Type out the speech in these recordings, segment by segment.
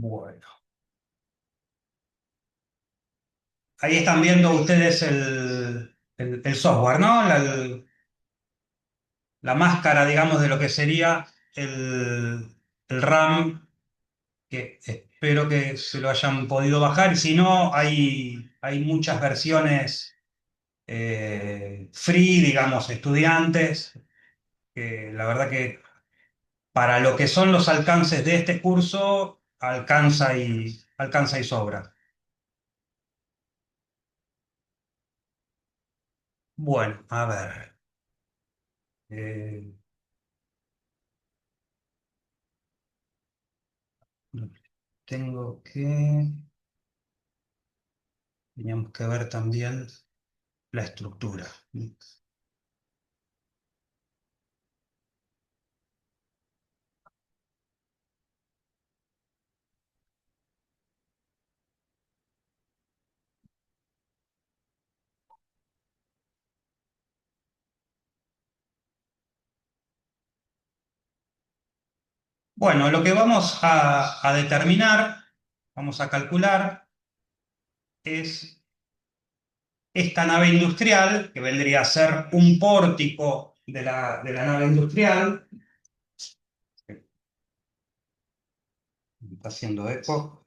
Bueno, ahí están viendo ustedes el software, ¿no? La máscara, digamos, de lo que sería el RAM, que espero que se lo hayan podido bajar. Y si no, hay muchas versiones free, digamos, estudiantes, que la verdad que para lo que son los alcances de este curso, alcanza y sobra. Bueno, a ver. eh, tengo que... Teníamos que ver también la estructura. Bueno, lo que vamos a determinar, vamos a calcular, es esta nave industrial, que vendría a ser un pórtico de la nave industrial. Está haciendo eco.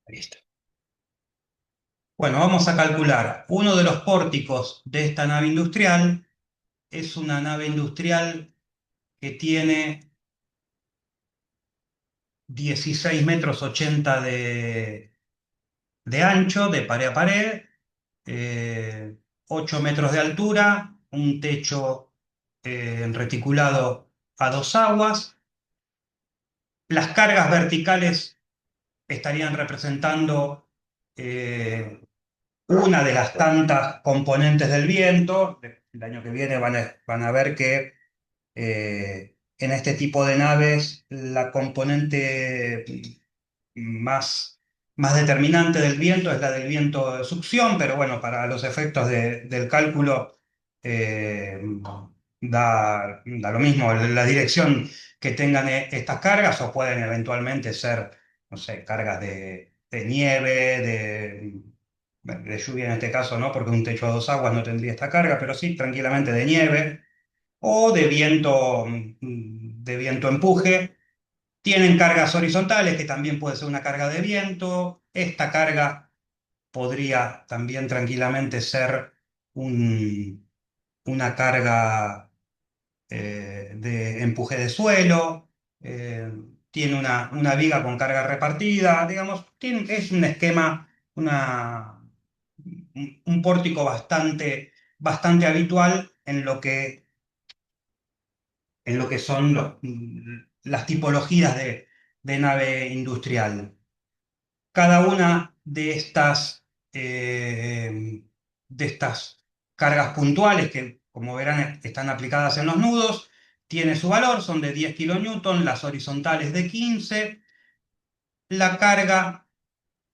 Ahí está. Bueno, vamos a calcular. Uno de los pórticos de esta nave industrial es una nave industrial que tiene 16 metros 80 de ancho, de pared a pared, 8 metros de altura, un techo reticulado a dos aguas. Las cargas verticales estarían representando eh, una de las tantas componentes del viento. El año que viene van a ver que en este tipo de naves la componente más determinante del viento es la del viento de succión, pero bueno, para los efectos del cálculo eh, da lo mismo la dirección que tengan estas cargas, o pueden eventualmente ser, no sé, cargas de nieve, de lluvia en este caso, ¿no? Porque un techo a dos aguas no tendría esta carga, pero sí tranquilamente de nieve o de viento empuje. Tienen cargas horizontales, que también puede ser una carga de viento. Esta carga podría también tranquilamente ser un- una carga de empuje de suelo. eh, Tiene una viga con carga repartida, digamos. Es un esquema, un pórtico bastante habitual en lo que son las tipologías de nave industrial. Cada una de estas cargas puntuales, que como verán están aplicadas en los nudos, tiene su valor, son de 10 kilonewton, las horizontales de 15. La carga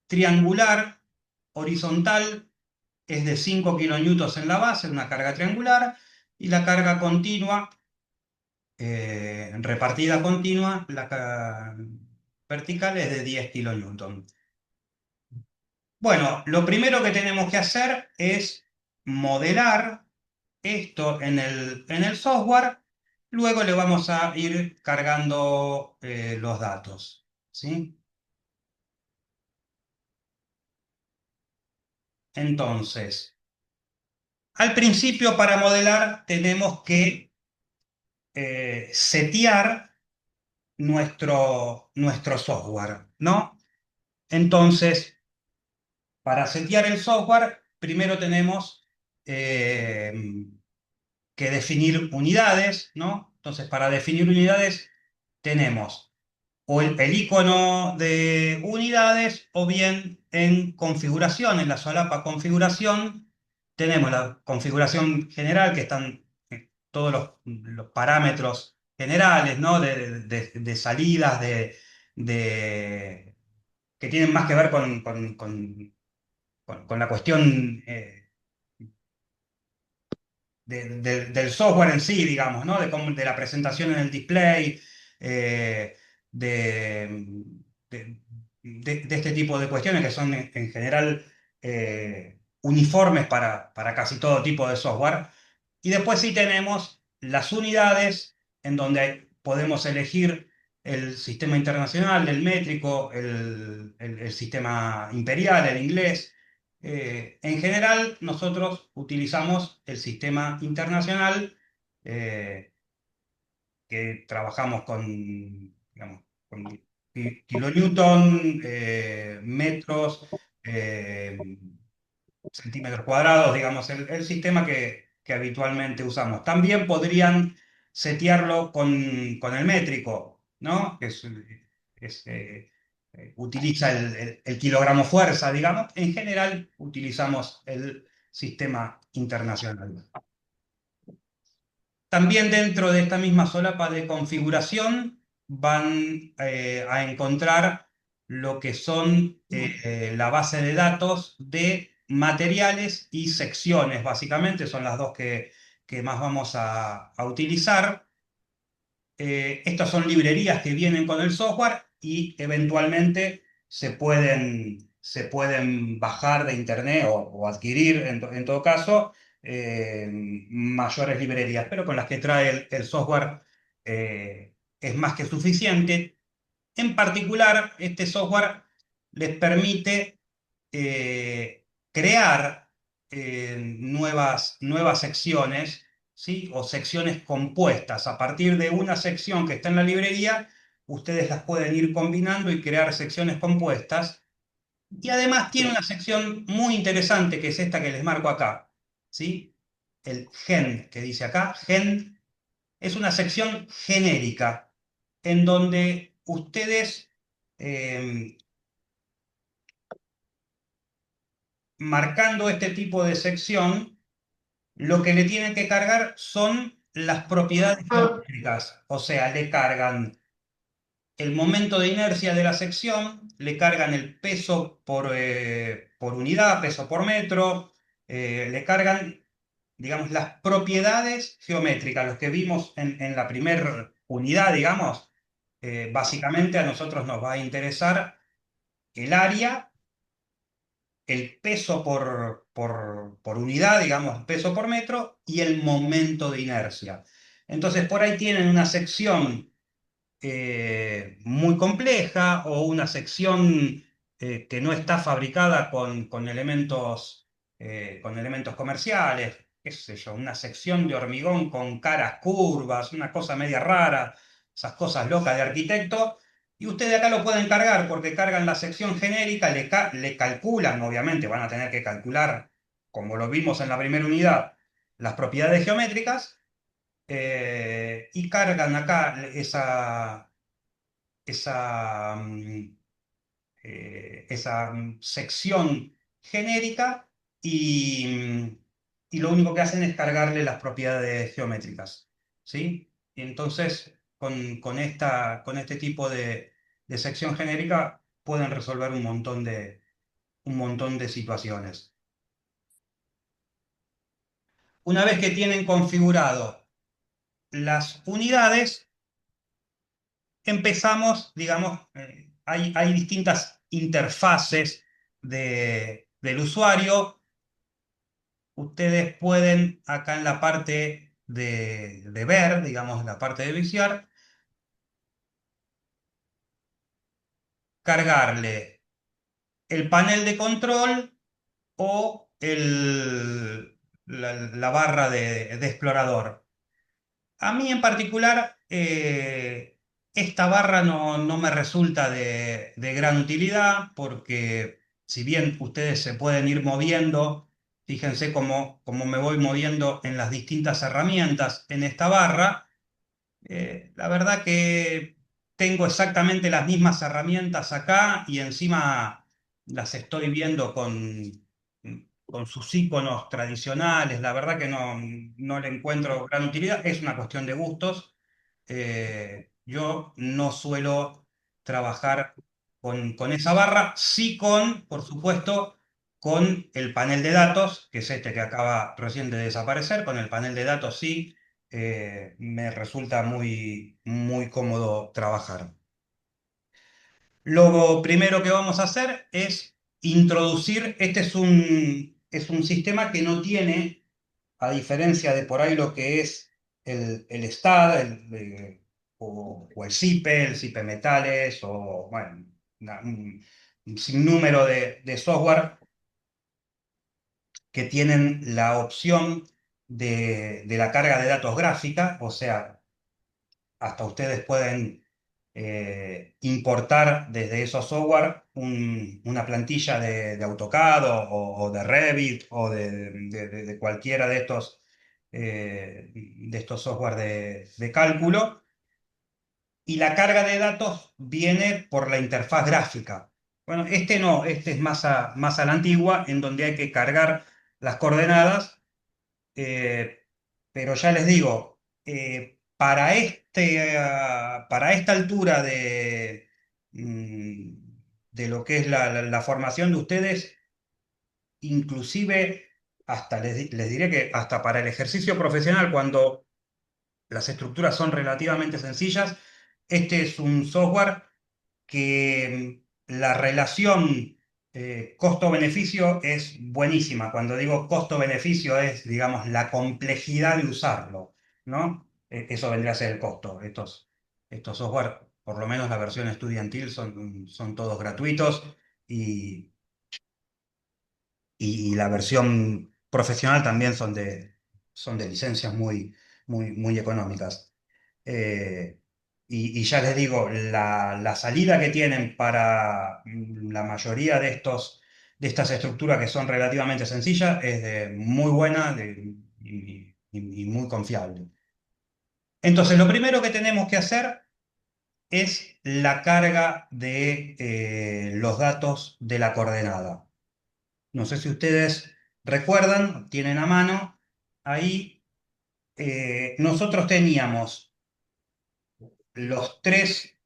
triangular horizontal es de 5 kilonewtons en la base, una carga triangular, y la carga continua, repartida continua, vertical es de 10 kilonewton. Bueno, lo primero que tenemos que hacer es modelar esto en el software. Luego le vamos a ir cargando los datos, ¿sí? Entonces, al principio para modelar tenemos que setear nuestro software, ¿no? Entonces, para setear el software, primero tenemos eh, que definir unidades, ¿no? Entonces, para definir unidades tenemos o el icono de unidades, o bien en configuración, en la solapa configuración, tenemos la configuración general, que están todos los parámetros generales, ¿no? De salidas, de- que tienen más que ver con la cuestión del software en sí, digamos, ¿no? De la presentación en el display, eh, de, de este tipo de cuestiones que son en general uniformes para casi todo tipo de software. Y después sí tenemos las unidades en donde podemos elegir el sistema internacional, el métrico, el sistema imperial, el inglés. En general, nosotros utilizamos el sistema internacional, eh, que trabajamos con, digamos, con kilonewton, metros, eh, centímetros cuadrados, digamos, el sistema que habitualmente usamos. También podrían setearlo con el métrico, ¿no? Utiliza el kilogramo fuerza, digamos. En general, utilizamos el sistema internacional. También dentro de esta misma solapa de configuración van a encontrar lo que son la base de datos de materiales y secciones, básicamente, son las dos que más vamos a utilizar. Estas son librerías que vienen con el software y eventualmente se pueden bajar de internet o adquirir, en todo caso, mayores librerías, pero con las que trae el software es más que suficiente. En particular, este software les permite crear nuevas secciones, ¿sí? O secciones compuestas. A partir de una sección que está en la librería, ustedes las pueden ir combinando y crear secciones compuestas. Y además tiene una sección muy interesante, que es esta que les marco acá, ¿sí? El gen, que dice acá. Gen es una sección genérica en donde ustedes, eh, marcando este tipo de sección, lo que le tienen que cargar son las propiedades geométricas. O sea, le cargan el momento de inercia de la sección, le cargan el peso por unidad, peso por metro, le cargan, digamos, las propiedades geométricas, los que vimos en la primera unidad, digamos. Básicamente a nosotros nos va a interesar el área, el peso por unidad, digamos, peso por metro, y el momento de inercia. Entonces, por ahí tienen una sección muy compleja o una sección que no está fabricada con elementos comerciales, qué sé yo, una sección de hormigón con caras curvas, una cosa media rara, esas cosas locas de arquitecto. Y ustedes acá lo pueden cargar porque cargan la sección genérica, le calculan, obviamente van a tener que calcular, como lo vimos en la primera unidad, las propiedades geométricas, y cargan acá esa sección genérica, y lo único que hacen es cargarle las propiedades geométricas, ¿sí? Y entonces, con este tipo de sección genérica pueden resolver un montón de situaciones. Una vez que tienen configurado las unidades, empezamos, digamos, hay distintas interfaces del usuario. Ustedes pueden, acá en la parte de ver, digamos, la parte de viciar, cargarle el panel de control o la barra de explorador. A mí en particular, esta barra no me resulta de gran utilidad porque si bien ustedes se pueden ir moviendo, fíjense cómo me voy moviendo en las distintas herramientas en esta barra. La verdad que tengo exactamente las mismas herramientas acá y encima las estoy viendo con sus iconos tradicionales. La verdad que no le encuentro gran utilidad. Es una cuestión de gustos. Yo no suelo trabajar con esa barra, sí con, por supuesto, con el panel de datos, que es este que acaba recién de desaparecer. Con el panel de datos sí, me resulta muy cómodo trabajar. Lo primero que vamos a hacer es introducir, este es un sistema que no tiene, a diferencia de por ahí lo que es el STAD, o el SIPE Metales, o bueno, un sinnúmero de software que tienen la opción de la carga de datos gráfica, o sea, hasta ustedes pueden importar desde esos software una plantilla de AutoCAD o de Revit o de cualquiera de estos software de cálculo. Y la carga de datos viene por la interfaz gráfica. Bueno, este no, este es más a la antigua, en donde hay que cargar las coordenadas, eh, pero ya les digo, para esta altura mm, de lo que es la formación de ustedes, inclusive hasta les diré que hasta para el ejercicio profesional, cuando las estructuras son relativamente sencillas, este es un software que la relación costo-beneficio es buenísima. Cuando digo costo-beneficio es, digamos, la complejidad de usarlo, ¿no? Eso vendría a ser el costo. Estos software, por lo menos la versión estudiantil, son todos gratuitos y, y la versión profesional también son de licencias muy económicas. Eh, y ya les digo, la salida que tienen para la mayoría de estas estructuras que son relativamente sencillas es muy buena y muy confiable. Entonces, lo primero que tenemos que hacer es la carga de los datos de la coordenada. No sé si ustedes recuerdan, tienen a mano ahí, nosotros teníamos las tres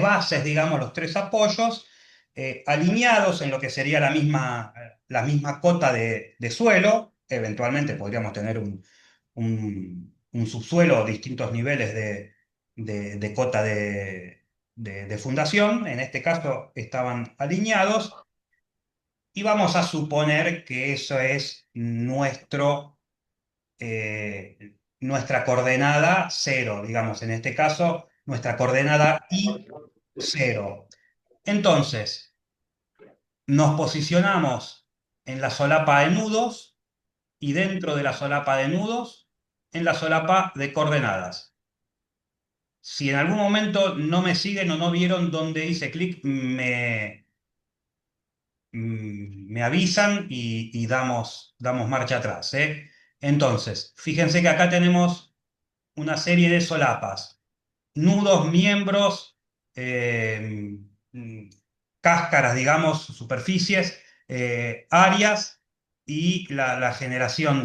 bases, digamos, los tres apoyos, alineados en lo que sería la misma cota de suelo. Eventualmente podríamos tener un subsuelo, distintos niveles de cota de fundación. En este caso estaban alineados. Y vamos a suponer que eso es nuestra coordenada cero, digamos, en este caso, nuestra coordenada I cero. Entonces, nos posicionamos en la solapa de nudos y dentro de la solapa de nudos, en la solapa de coordenadas. Si en algún momento no me siguen o no vieron dónde hice clic, me avisan y damos marcha atrás, ¿eh? Entonces, fíjense que acá tenemos una serie de solapas, nudos, miembros, eh, mm, cáscaras, digamos, superficies, áreas y la generación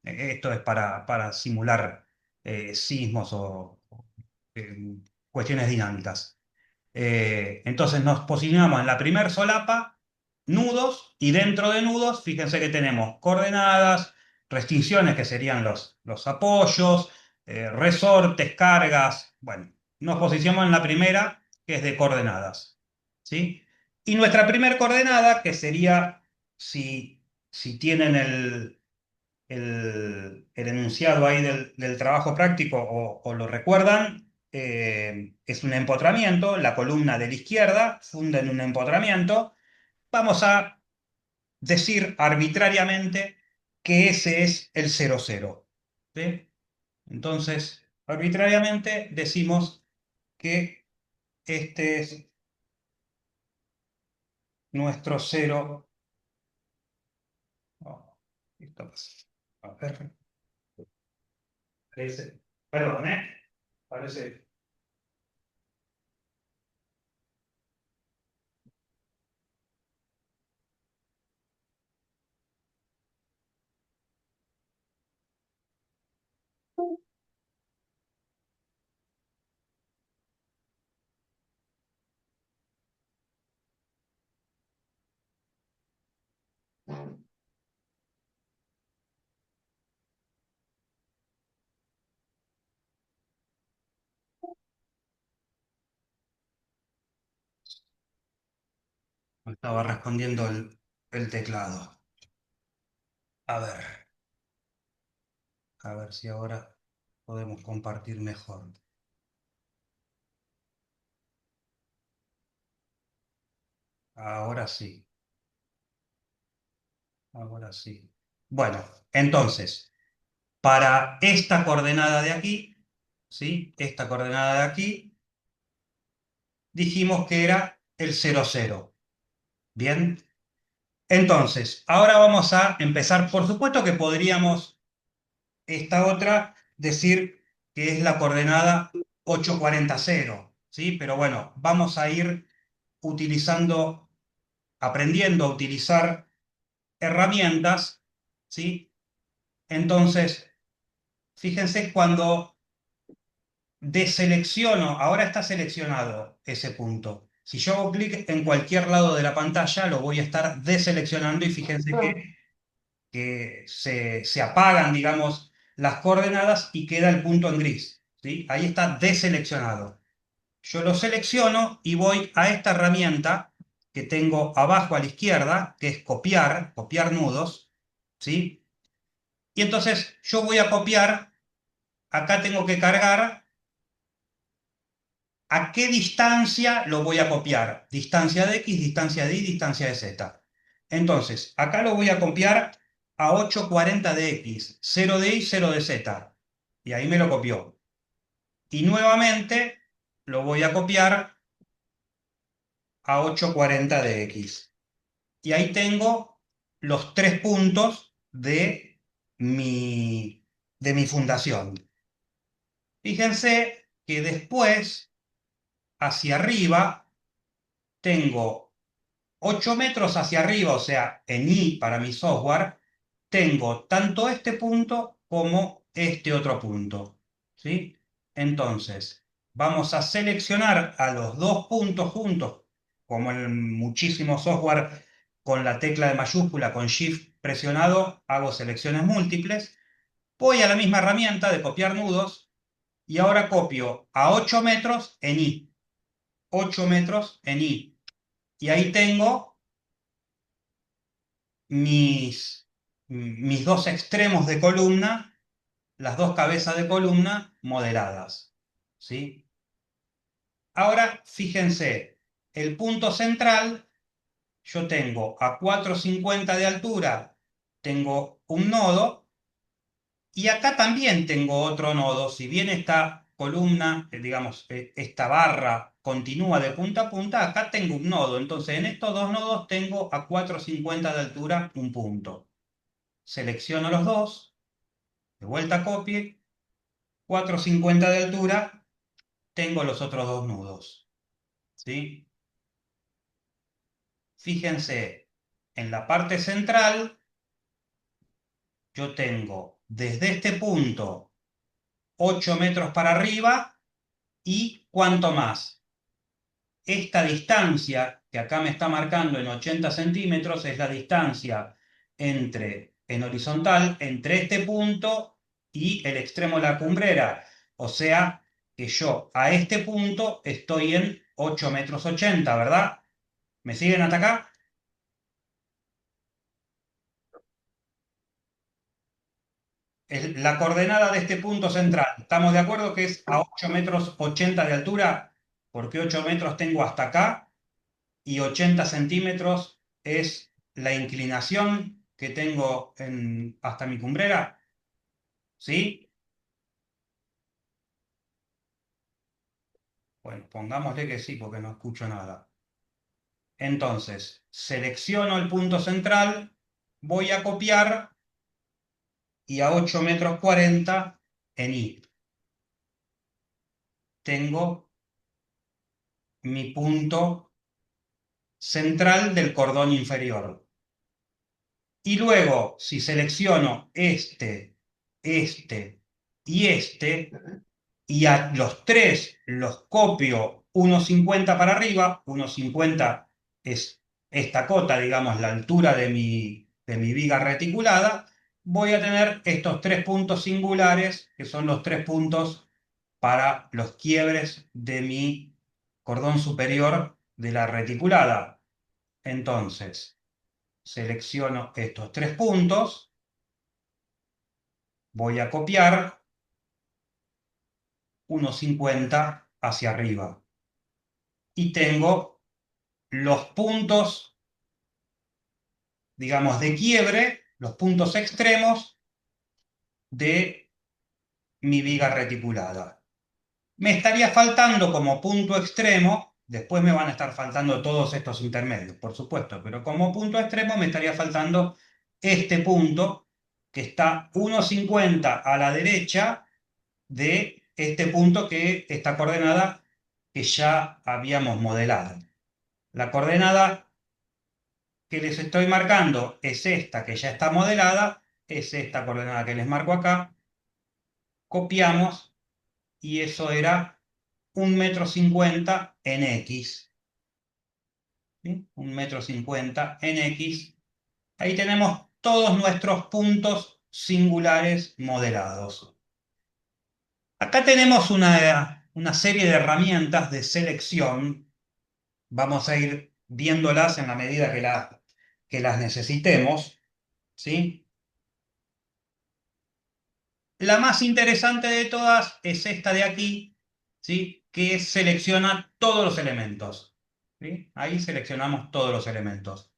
esto es para simular sismos o, cuestiones dinámicas. Entonces nos posicionamos en la primer solapa, nudos, y dentro de nudos, fíjense que tenemos coordenadas, restricciones que serían los apoyos, resortes, cargas. Bueno, nos posicionamos en la primera, que es de coordenadas. ¿Sí? Y nuestra primera coordenada, que sería, si tienen el enunciado ahí del trabajo práctico o lo recuerdan, es un empotramiento, la columna de la izquierda funda en un empotramiento. Vamos a decir arbitrariamente que ese es el 0,0. ¿Sí? Entonces, arbitrariamente decimos que este es nuestro 0. Oh, esto pasa. A ver, perdón, parece. Estaba respondiendo el teclado. A a ver si ahora podemos compartir mejor. Ahora sí, ahora sí. Bueno, entonces, para esta coordenada de aquí, ¿sí? Esta coordenada de aquí, dijimos que era el 0,0. Bien. Entonces, ahora vamos a empezar. Por supuesto que podríamos esta otra decir que es la coordenada 840, ¿sí? Pero bueno, vamos a ir utilizando, aprendiendo a utilizar herramientas, ¿sí? Entonces, fíjense cuando deselecciono, ahora está seleccionado ese punto. Si yo hago clic en cualquier lado de la pantalla, lo voy a estar deseleccionando y fíjense que se apagan, digamos, las coordenadas y queda el punto en gris, ¿sí? Ahí está deseleccionado. Yo lo selecciono y voy a esta herramienta que tengo abajo a la izquierda, que es copiar, copiar nudos, ¿sí? Y entonces yo voy a copiar, acá tengo que cargar a qué distancia lo voy a copiar. Distancia de X, distancia de Y, distancia de Z. Entonces, acá lo voy a copiar a 840 de X, 0 de Y, 0 de Z. Y ahí me lo copió. Y nuevamente lo voy a copiar a 840 de X. Y ahí tengo los tres puntos de mi fundación. Fíjense que después, hacia arriba, tengo 8 metros hacia arriba, o sea, en Y para mi software, tengo tanto este punto como este otro punto, ¿sí? Entonces, vamos a seleccionar a los dos puntos juntos, como en muchísimo software con la tecla de mayúscula, con Shift presionado, hago selecciones múltiples. Voy a la misma herramienta de copiar nudos y ahora copio a 8 metros en Y. 8 metros en Y. Y ahí tengo mis dos extremos de columna, las dos cabezas de columna modeladas, ¿sí? Ahora, fíjense, el punto central, yo tengo a 4,50 de altura, tengo un nodo, y acá también tengo otro nodo. Si bien esta columna, digamos, esta barra continúa de punta a punta, acá tengo un nodo. Entonces, en estos dos nodos tengo a 4,50 de altura un punto. Selecciono los dos, de vuelta copie, 4,50 de altura, tengo los otros dos nudos, ¿sí? Fíjense, en la parte central yo tengo desde este punto 8 metros para arriba y cuánto más. Esta distancia que acá me está marcando en 80 centímetros es la distancia en horizontal entre este punto y el extremo de la cumbrera. O sea que yo a este punto estoy en 8 metros 80, ¿verdad? ¿Me siguen hasta acá? Es la coordenada de este punto central. ¿Estamos de acuerdo que es a 8 metros 80 de altura? Porque 8 metros tengo hasta acá y 80 centímetros es la inclinación que tengo hasta mi cumbrera, ¿sí? Bueno, pongámosle que sí, porque no escucho nada. Entonces, selecciono el punto central, voy a copiar y a 8 metros 40 en Y. Tengo mi punto central del cordón inferior. Y luego, si selecciono este y este, y a los tres los copio 1,50 para arriba, 1,50 es esta cota, digamos, la altura de mi viga reticulada, voy a tener estos tres puntos singulares, que son los tres puntos para los quiebres de mi cordón superior de la reticulada. Entonces, selecciono estos 3 puntos, voy a copiar 1,50 hacia arriba. Y tengo los puntos, digamos, de quiebre, los puntos extremos de mi viga reticulada. Me estaría faltando como punto extremo, después me van a estar faltando todos estos intermedios, por supuesto, pero como punto extremo me estaría faltando este punto que está 1,50 a la derecha de este punto que esta coordenada que ya habíamos modelado. La coordenada que les estoy marcando es esta que ya está modelada, es esta coordenada que les marco acá. Copiamos y eso era 1,50 m en X. ¿Sí? 1,50 m en X. Ahí tenemos todos nuestros puntos singulares modelados. Acá tenemos una serie de herramientas de selección. Vamos a ir viéndolas en la medida que las necesitemos. ¿Sí? La más interesante de todas es esta de aquí, ¿sí? Que selecciona todos los elementos. ¿Sí? Ahí seleccionamos todos los elementos.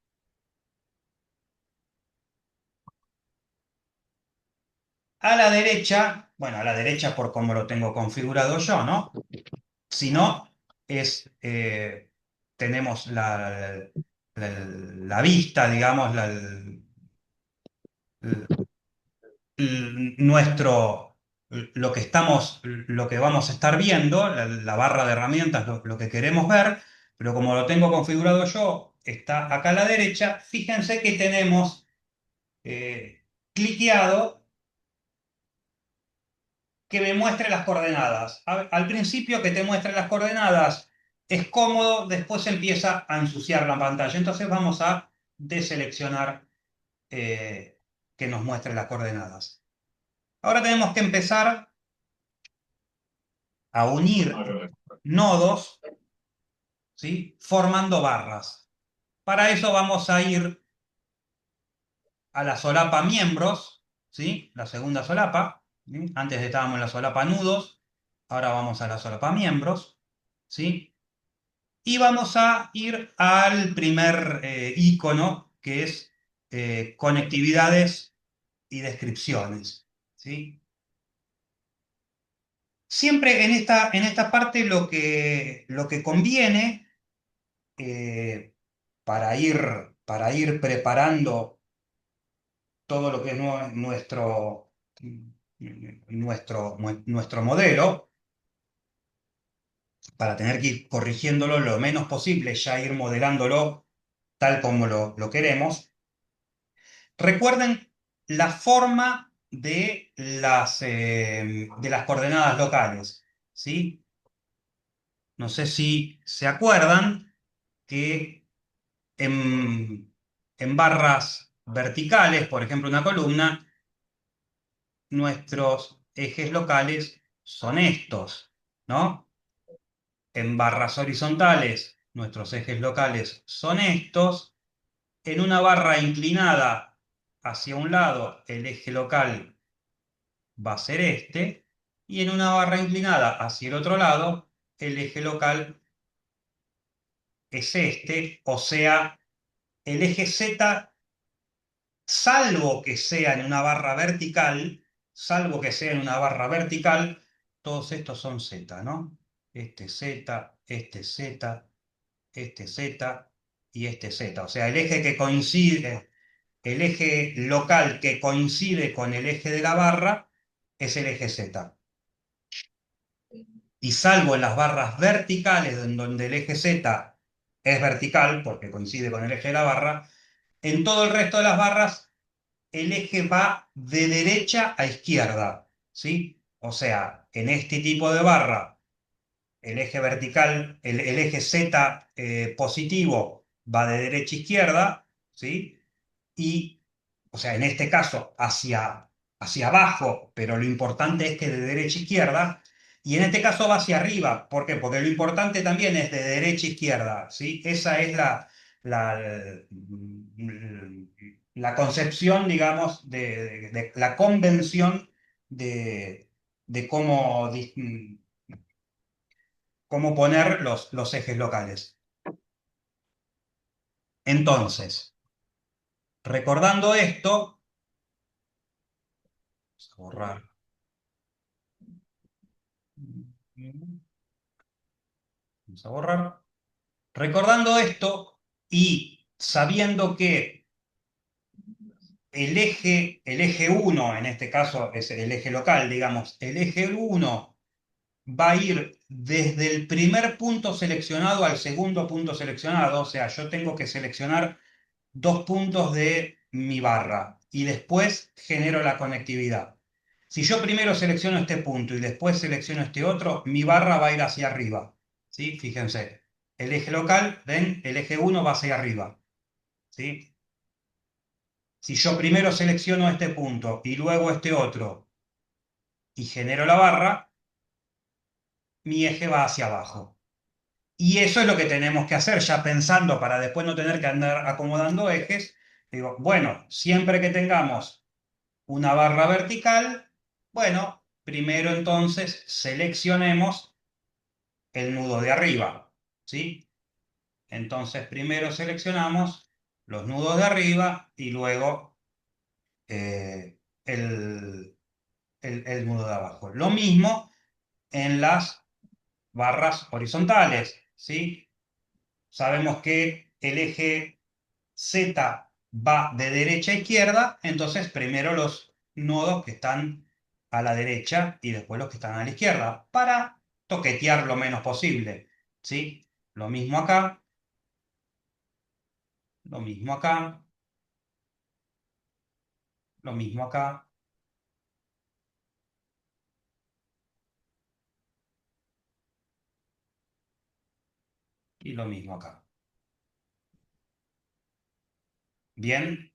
A la derecha, bueno, a la derecha por cómo lo tengo configurado yo, ¿no? Si no, tenemos la vista, digamos, nuestro, lo que vamos a estar viendo, la barra de herramientas, lo que queremos ver, pero como lo tengo configurado yo, está acá a la derecha. Fíjense que tenemos cliqueado que me muestre las coordenadas. Al principio que te muestre las coordenadas es cómodo, después empieza a ensuciar la pantalla. Entonces vamos a deseleccionar que nos muestre las coordenadas. Ahora tenemos que empezar a unir nodos, ¿sí? Formando barras. Para eso vamos a ir a la solapa miembros, ¿sí? La segunda solapa. ¿Sí? Antes estábamos en la solapa nudos, ahora vamos a la solapa miembros, ¿sí? Y vamos a ir al primer icono, que es conectividades y descripciones, ¿sí? Siempre en esta parte lo que conviene eh, para ir preparando todo lo que es nuestro modelo, para tener que ir corrigiéndolo lo menos posible, ya ir modelándolo tal como lo queremos. Recuerden la forma de las coordenadas locales, ¿sí? No sé si se acuerdan que en barras verticales, por ejemplo, una columna, nuestros ejes locales son estos, ¿no? En barras horizontales, nuestros ejes locales son estos. En una barra inclinada hacia un lado, el eje local va a ser este. Y en una barra inclinada hacia el otro lado, el eje local es este. O sea, el eje Z, salvo que sea en una barra vertical, salvo que sea en una barra vertical, todos estos son Z, ¿no? Este Z, este Z, este Z y este Z. O sea, el eje que coincide, el eje local que coincide con el eje de la barra es el eje Z. Y salvo en las barras verticales, en donde el eje Z es vertical, porque coincide con el eje de la barra, en todo el resto de las barras el eje va de derecha a izquierda, ¿sí? O sea, en este tipo de barra, el eje vertical, el eje Z positivo va de derecha a izquierda, ¿sí? Y, o sea, en este caso, hacia abajo, pero lo importante es que de derecha a izquierda, y en este caso va hacia arriba. ¿Por qué? Porque lo importante también es de derecha a izquierda, ¿sí? Esa es la concepción, digamos, de la convención de cómo poner los ejes locales. Entonces, recordando esto, vamos a borrar. Vamos a borrar. Recordando esto y sabiendo que el eje 1, en este caso es el eje local, digamos, el eje 1 va a ir desde el primer punto seleccionado al segundo punto seleccionado, o sea, yo tengo que seleccionar dos puntos de mi barra y después genero la conectividad. Si yo primero selecciono este punto y después selecciono este otro, mi barra va a ir hacia arriba. ¿Sí? Fíjense, el eje local, ¿ven? El eje 1 va hacia arriba. ¿Sí? Si yo primero selecciono este punto y luego este otro y genero la barra, mi eje va hacia abajo. Y eso es lo que tenemos que hacer, ya pensando para después no tener que andar acomodando ejes. Digo, bueno, siempre que tengamos una barra vertical, bueno, primero entonces seleccionemos el nudo de arriba, ¿sí? Entonces primero seleccionamos los nudos de arriba y luego el, el nudo de abajo. Lo mismo en las barras horizontales, ¿sí? Sabemos que el eje Z va de derecha a izquierda, entonces primero los nodos que están a la derecha y después los que están a la izquierda, para toquetear lo menos posible, ¿sí? Lo mismo acá, lo mismo acá, lo mismo acá y lo mismo acá. Bien,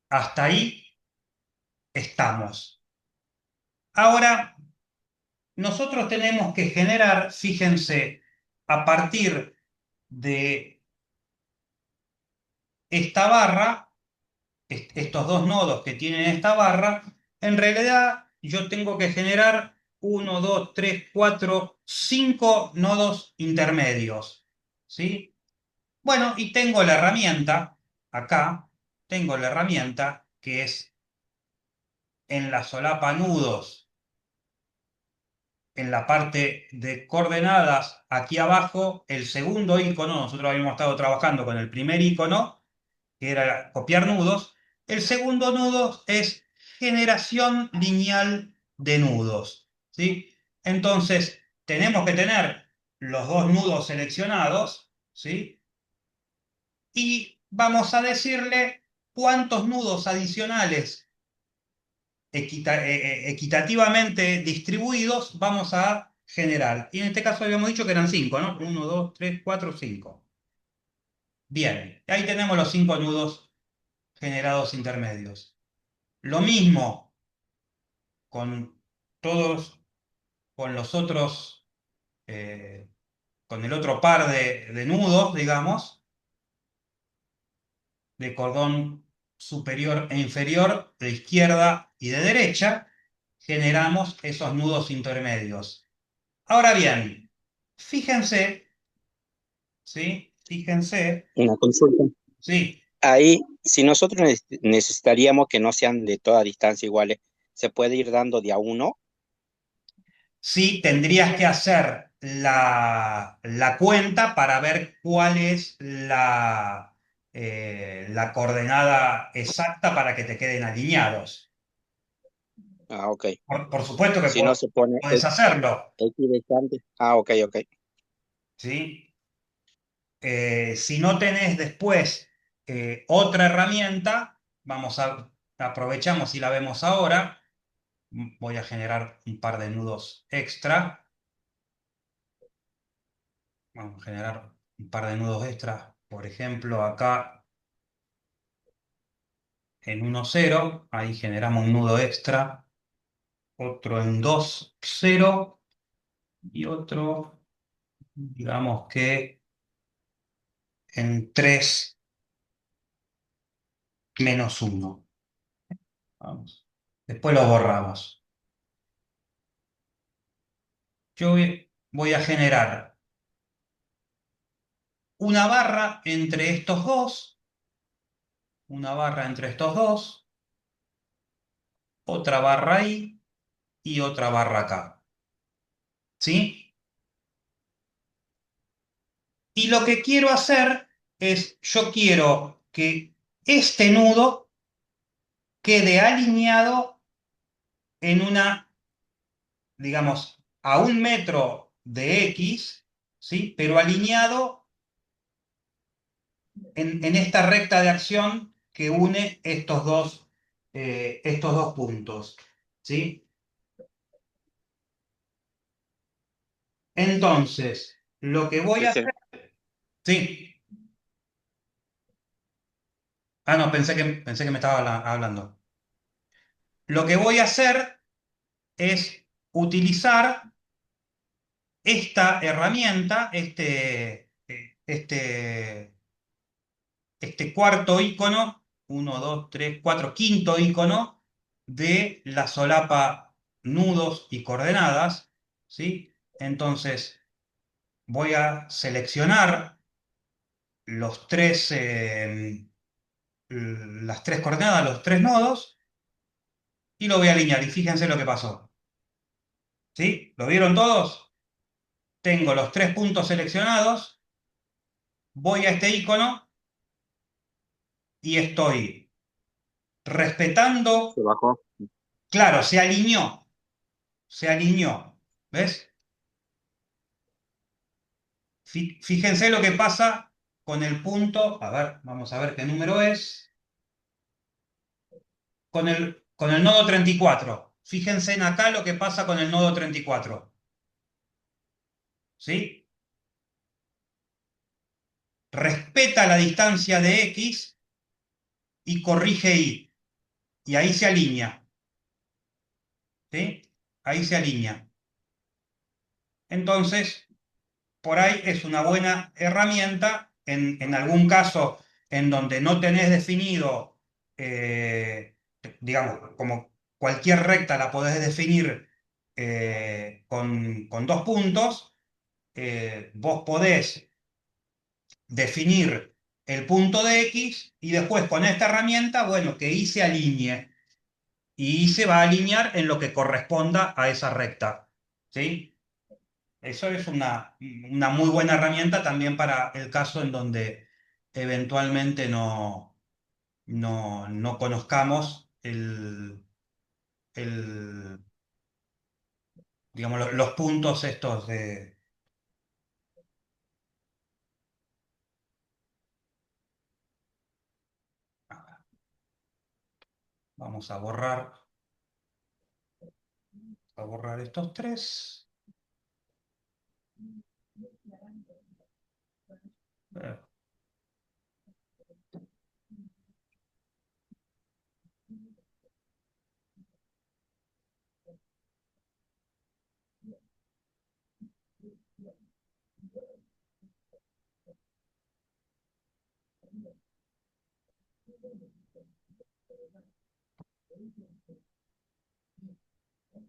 hasta ahí estamos. Ahora, nosotros tenemos que generar, fíjense, a partir de esta barra, estos dos nodos que tienen esta barra, en realidad yo tengo que generar 1, 2, 3, 4, 5 nodos intermedios. ¿Sí? Bueno, y tengo la herramienta, acá, tengo la herramienta que es en la solapa nudos, en la parte de coordenadas, aquí abajo, el segundo icono, nosotros habíamos estado trabajando con el primer icono, que era copiar nudos. El segundo nudo es generación lineal de nudos, ¿sí? Entonces, tenemos que tener los dos nudos seleccionados, ¿sí? Y vamos a decirle cuántos nudos adicionales equitativamente distribuidos vamos a generar. Y en este caso habíamos dicho que eran 5, ¿no? 1, 2, 3, 4, 5. Bien, ahí tenemos los 5 nudos generados intermedios. Lo mismo con todos, con los otros, eh, con el otro par de nudos, digamos, de cordón superior e inferior, de izquierda y de derecha, generamos esos nudos intermedios. Ahora bien, fíjense, ¿sí? Fíjense, Una consulta. sí, Ahí, si nosotros necesitaríamos que no sean de toda distancia iguales, ¿se puede ir dando de a uno? sí tendrías que hacer la cuenta para ver cuál es la coordenada exacta para que te queden alineados. Ah, ok. Por supuesto que Si no se pone puedes hacerlo, X distante. Ah, ok, ok. ¿sí? Si no tenés después otra herramienta, aprovechamos y la vemos ahora. Voy a generar un par de nudos extra. Vamos a generar un par de nudos extra. Por ejemplo, acá en 1,0, ahí generamos un nudo extra. Otro en 2,0 y otro, digamos que en 3 menos 1. Vamos. Después lo borramos. Yo voy a generar una barra entre estos dos, una barra entre estos dos, otra barra ahí y otra barra acá. ¿Sí? Y lo que quiero hacer es, yo quiero que este nudo quede alineado en una, digamos, a 1 metro de X, ¿sí? Pero alineado en esta recta de acción que une estos dos puntos, ¿sí? Entonces, lo que voy Sí, a sí. hacer, sí. Ah, no, pensé que me estaba hablando. Lo que voy a hacer es utilizar esta herramienta, este cuarto icono, uno, dos, tres, cuatro, quinto icono de la solapa nudos y coordenadas, ¿sí? Entonces voy a seleccionar las tres coordenadas, los tres nodos, y lo voy a alinear. Y fíjense lo que pasó, ¿sí? ¿Lo vieron todos? Tengo los tres puntos seleccionados, voy a este icono y estoy respetando, Se bajó. claro, se alineó, ¿ves? Fíjense lo que pasa con el punto, a ver, vamos a ver qué número es, con el nodo 34. Fíjense en acá lo que pasa con el nodo 34, ¿sí? Respeta la distancia de X y corrige Y, y ahí se alinea, ¿sí? Ahí se alinea. Entonces, por ahí es una buena herramienta en algún caso en donde no tenés definido, digamos, como cualquier recta la podés definir con dos puntos, vos podés definir el punto de X y después con esta herramienta, bueno, que Y se alinee y Y se va a alinear en lo que corresponda a esa recta, ¿sí? Eso es una muy buena herramienta también para el caso en donde eventualmente no conozcamos el, digamos, los puntos estos de... Vamos a borrar estos tres. Eh,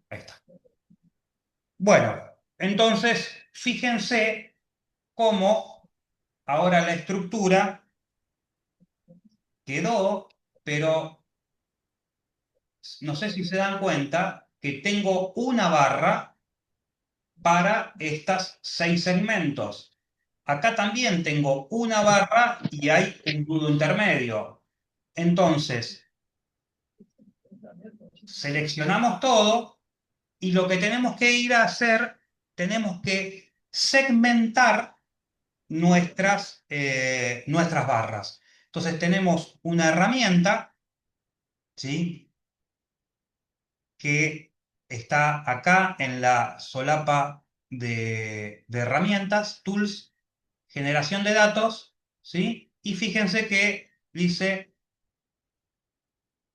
Ahí está. Bueno, entonces fíjense cómo ahora la estructura quedó, pero no sé si se dan cuenta que tengo una barra para estas 6 segmentos. Acá también tengo una barra y hay un nudo intermedio. Entonces, seleccionamos todo y lo que tenemos que ir a hacer, tenemos que segmentar nuestras barras. Entonces tenemos una herramienta, ¿sí? Que está acá en la solapa de herramientas, tools, generación de datos, ¿sí? Y fíjense que dice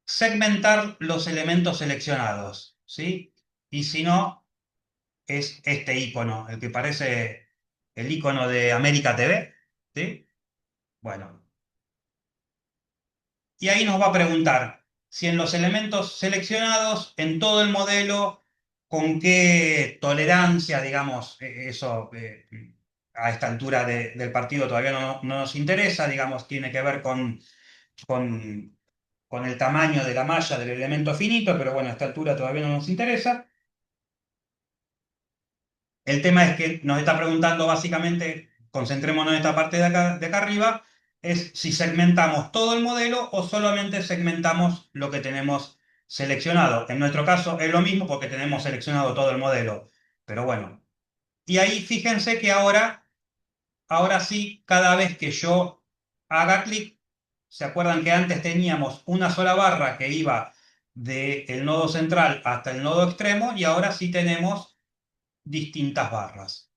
segmentar los elementos seleccionados, ¿sí? Y si no, es este icono, el que parece el icono de América TV, ¿sí? Bueno, y ahí nos va a preguntar si en los elementos seleccionados, en todo el modelo, con qué tolerancia, digamos, eso a esta altura del partido todavía no nos interesa, digamos, tiene que ver con, con el tamaño de la malla del elemento finito, pero bueno, a esta altura todavía no nos interesa. El tema es que nos está preguntando básicamente, concentrémonos en esta parte de acá arriba, es si segmentamos todo el modelo o solamente segmentamos lo que tenemos seleccionado. En nuestro caso es lo mismo porque tenemos seleccionado todo el modelo, pero bueno. Y ahí fíjense que ahora sí, cada vez que yo haga clic, ¿se acuerdan que antes teníamos una sola barra que iba del nodo central hasta el nodo extremo y ahora sí tenemos distintas barras?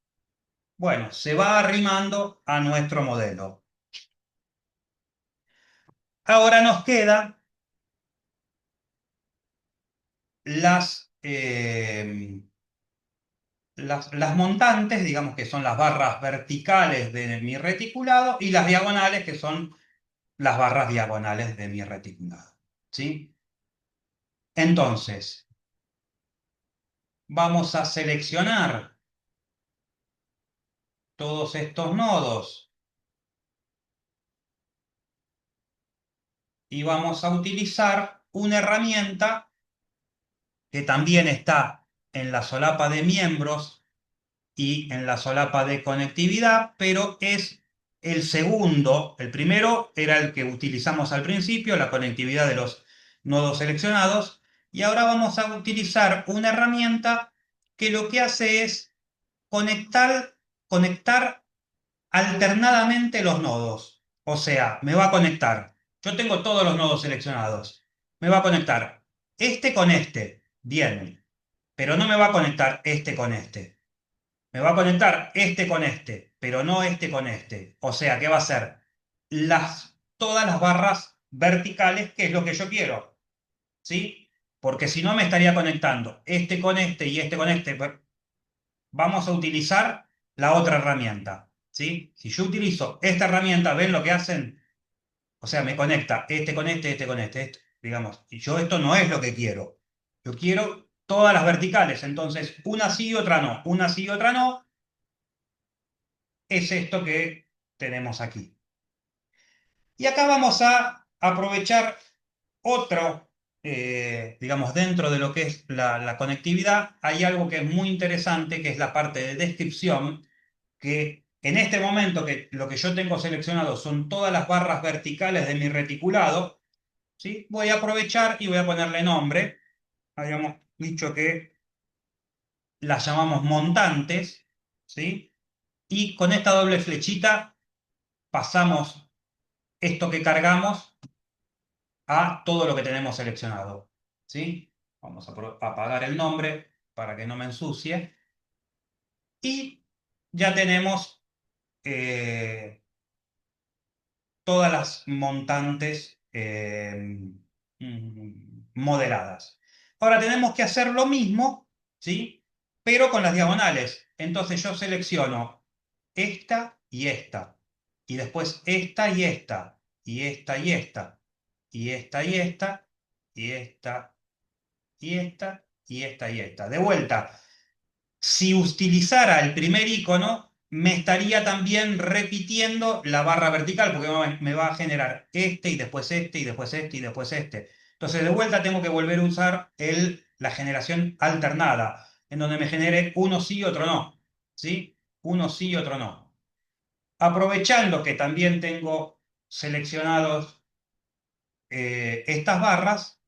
Bueno, se va arrimando a nuestro modelo. Ahora nos quedan las, las montantes, digamos que son las barras verticales de mi reticulado, y las diagonales, que son las barras diagonales de mi reticulado. ¿Sí? Entonces, vamos a seleccionar todos estos nodos y vamos a utilizar una herramienta que también está en la solapa de miembros y en la solapa de conectividad, pero es el segundo. El primero era el que utilizamos al principio, la conectividad de los nodos seleccionados, y ahora vamos a utilizar una herramienta que lo que hace es conectar alternadamente los nodos. O sea, me va a conectar. Yo tengo todos los nodos seleccionados. Me va a conectar este con este. Bien. Pero no me va a conectar este con este. Me va a conectar este con este, pero no este con este. O sea, ¿qué va a ser? Todas las barras verticales, que es lo que yo quiero. ¿Sí? Porque si no me estaría conectando este con este y este con este. Vamos a utilizar la otra herramienta. ¿Sí? Si yo utilizo esta herramienta, ¿ven lo que hacen? O sea, me conecta este con este, digamos. Y yo esto no es lo que quiero. Yo quiero todas las verticales. Entonces, una sí y otra no. Una sí y otra no. Es esto que tenemos aquí. Y acá vamos a aprovechar otro, digamos, dentro de lo que es la conectividad, hay algo que es muy interesante, que es la parte de descripción, que en este momento que lo que yo tengo seleccionado son todas las barras verticales de mi reticulado, ¿sí? Voy a aprovechar y voy a ponerle nombre. Habíamos dicho que las llamamos montantes, ¿sí? Y con esta doble flechita pasamos esto que cargamos a todo lo que tenemos seleccionado. ¿Sí? Vamos a apagar el nombre para que no me ensucie. Y ya tenemos todas las montantes modeladas. Ahora tenemos que hacer lo mismo, ¿sí? Pero con las diagonales. Entonces yo selecciono esta y esta. Y después esta y esta. Y esta y esta. Y esta y esta. Y esta y esta y esta y esta. De vuelta, si utilizara el primer icono, me estaría también repitiendo la barra vertical, porque me va a generar este y después este y después este y después este. Entonces, de vuelta tengo que volver a usar la generación alternada, en donde me genere uno sí y otro no. ¿Sí? Uno sí y otro no. Aprovechando que también tengo seleccionados estas barras,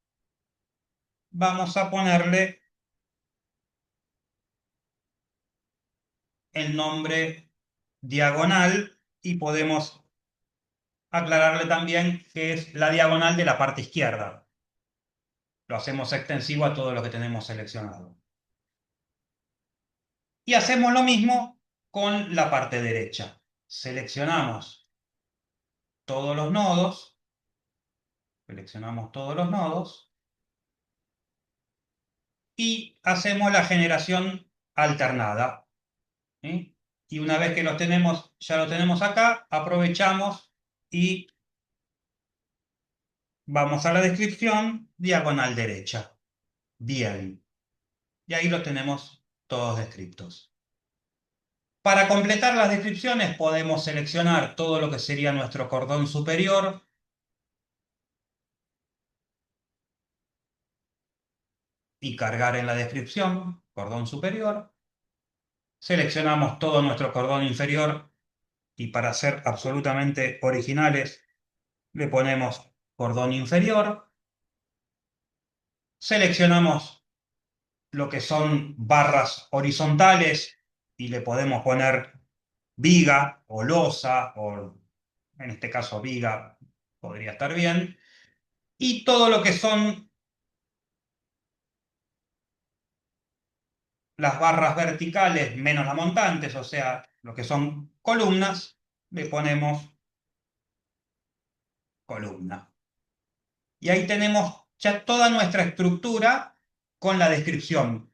vamos a ponerle el nombre diagonal y podemos aclararle también que es la diagonal de la parte izquierda. Lo hacemos extensivo a todo lo que tenemos seleccionado. Y hacemos lo mismo con la parte derecha. Seleccionamos todos los nodos, seleccionamos todos los nodos y hacemos la generación alternada. ¿Sí? Y una vez que los tenemos, ya lo tenemos acá, aprovechamos y vamos a la descripción, diagonal derecha. Bien, y ahí los tenemos todos descritos. Para completar las descripciones podemos seleccionar todo lo que sería nuestro cordón superior y cargar en la descripción, cordón superior. Seleccionamos todo nuestro cordón inferior y para ser absolutamente originales le ponemos cordón inferior. Seleccionamos lo que son barras horizontales y le podemos poner viga o losa, o en este caso viga podría estar bien. Y todo lo que son las barras verticales menos las montantes, o sea, lo que son columnas, le ponemos columna. Y ahí tenemos ya toda nuestra estructura con la descripción.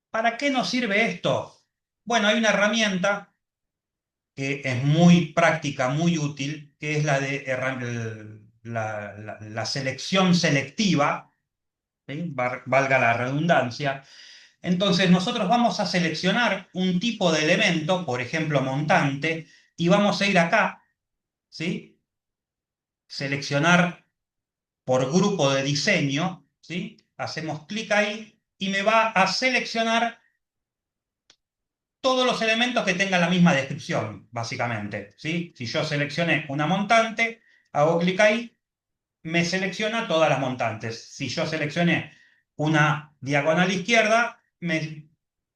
¿Para qué nos sirve esto? Bueno, hay una herramienta que es muy práctica, muy útil, que es la de la selección selectiva, ¿sí? Valga la redundancia. Entonces nosotros vamos a seleccionar un tipo de elemento, por ejemplo montante, y vamos a ir acá, ¿sí? Seleccionar por grupo de diseño, ¿sí? Hacemos clic ahí y me va a seleccionar todos los elementos que tengan la misma descripción, básicamente, ¿sí? Si yo seleccioné una montante, hago clic ahí, me selecciona todas las montantes. Si yo seleccioné una diagonal izquierda, me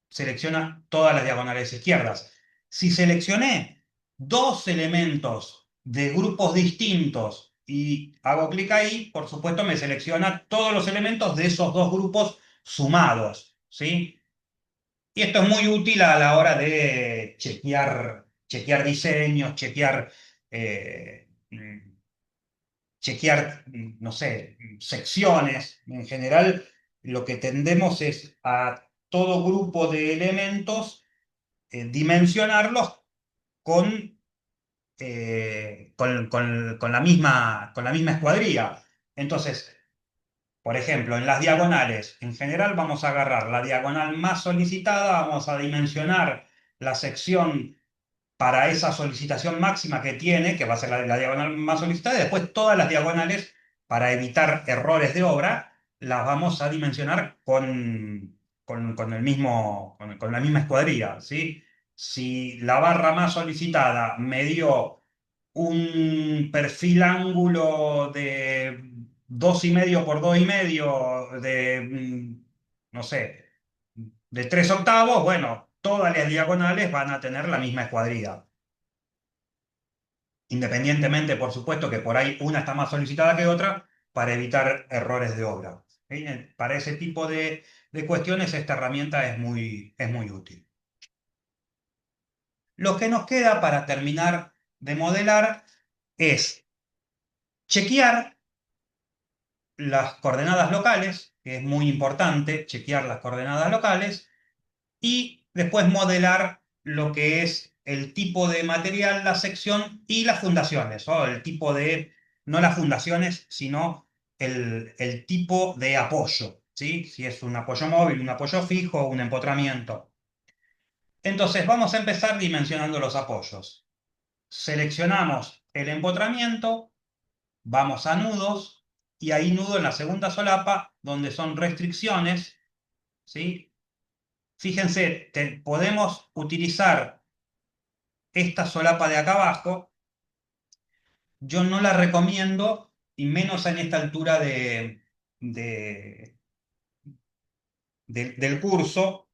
selecciona todas las diagonales izquierdas. Si seleccioné dos elementos de grupos distintos y hago clic ahí, por supuesto me selecciona todos los elementos de esos dos grupos sumados, ¿sí? Y esto es muy útil a la hora de chequear diseños, chequear, no sé, secciones. En general, lo que tendemos es a todo grupo de elementos dimensionarlos con, con la misma escuadría. Entonces, por ejemplo, en las diagonales, en general vamos a agarrar la diagonal más solicitada, vamos a dimensionar la sección para esa solicitación máxima que tiene, que va a ser la diagonal más solicitada, y después todas las diagonales, para evitar errores de obra, las vamos a dimensionar con el mismo, con la misma escuadría, ¿sí? Si la barra más solicitada me dio un perfil ángulo de 2,5 por 2,5 de, no sé, de 3/8, bueno, todas las diagonales van a tener la misma escuadría. Independientemente, por supuesto, que por ahí una está más solicitada que otra, para evitar errores de obra. ¿Sí? Para ese tipo de cuestiones, esta herramienta es muy útil. Lo que nos queda para terminar de modelar es chequear las coordenadas locales, que es muy importante chequear las coordenadas locales, y después modelar lo que es el tipo de material, la sección y las fundaciones, o el tipo de, no las fundaciones, sino el tipo de apoyo, ¿sí? Si es un apoyo móvil, un apoyo fijo, un empotramiento. Entonces vamos a empezar dimensionando los apoyos. Seleccionamos el empotramiento, vamos a nudos, y ahí nudo en la segunda solapa, donde son restricciones, ¿sí? Fíjense, podemos utilizar esta solapa de acá abajo. Yo no la recomiendo, y menos en esta altura de- del curso,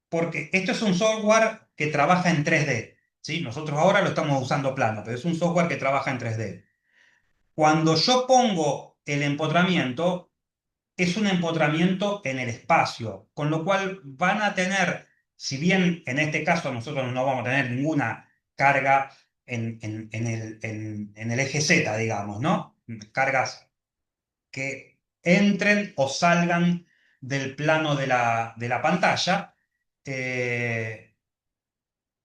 porque esto es un software que trabaja en 3D, ¿sí? Nosotros ahora lo estamos usando plano, pero es un software que trabaja en 3D. Cuando yo pongo el empotramiento, es un empotramiento en el espacio, con lo cual van a tener, si bien en este caso nosotros no vamos a tener ninguna carga en el eje Z, digamos, ¿no? Cargas que entren o salgan del plano de la pantalla. eh,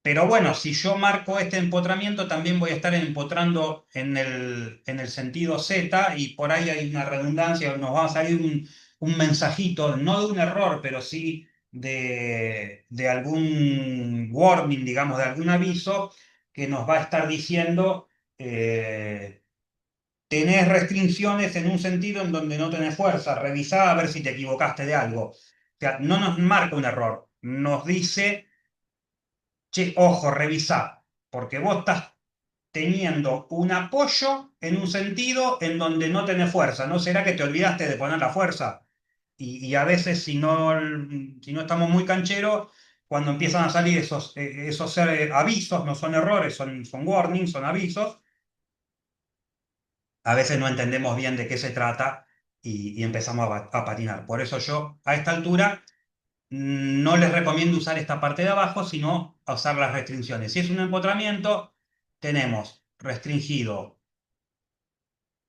Pero bueno, si yo marco este empotramiento, también voy a estar empotrando en el sentido Z y por ahí hay una redundancia, nos va a salir un mensajito, no de un error, pero sí de algún warning, digamos, de algún aviso que nos va a estar diciendo, tenés restricciones en un sentido en donde no tenés fuerza, revisá a ver si te equivocaste de algo. O sea, no nos marca un error, nos dice che, ojo, revisá, porque vos estás teniendo un apoyo en un sentido en donde no tenés fuerza. ¿No será que te olvidaste de poner la fuerza? Y a veces, si no estamos muy cancheros, cuando empiezan a salir esos avisos, no son errores, son warnings, son avisos, a veces no entendemos bien de qué se trata y empezamos a patinar. Por eso yo, a esta altura, no les recomiendo usar esta parte de abajo, sino usar las restricciones. Si es un empotramiento, tenemos restringido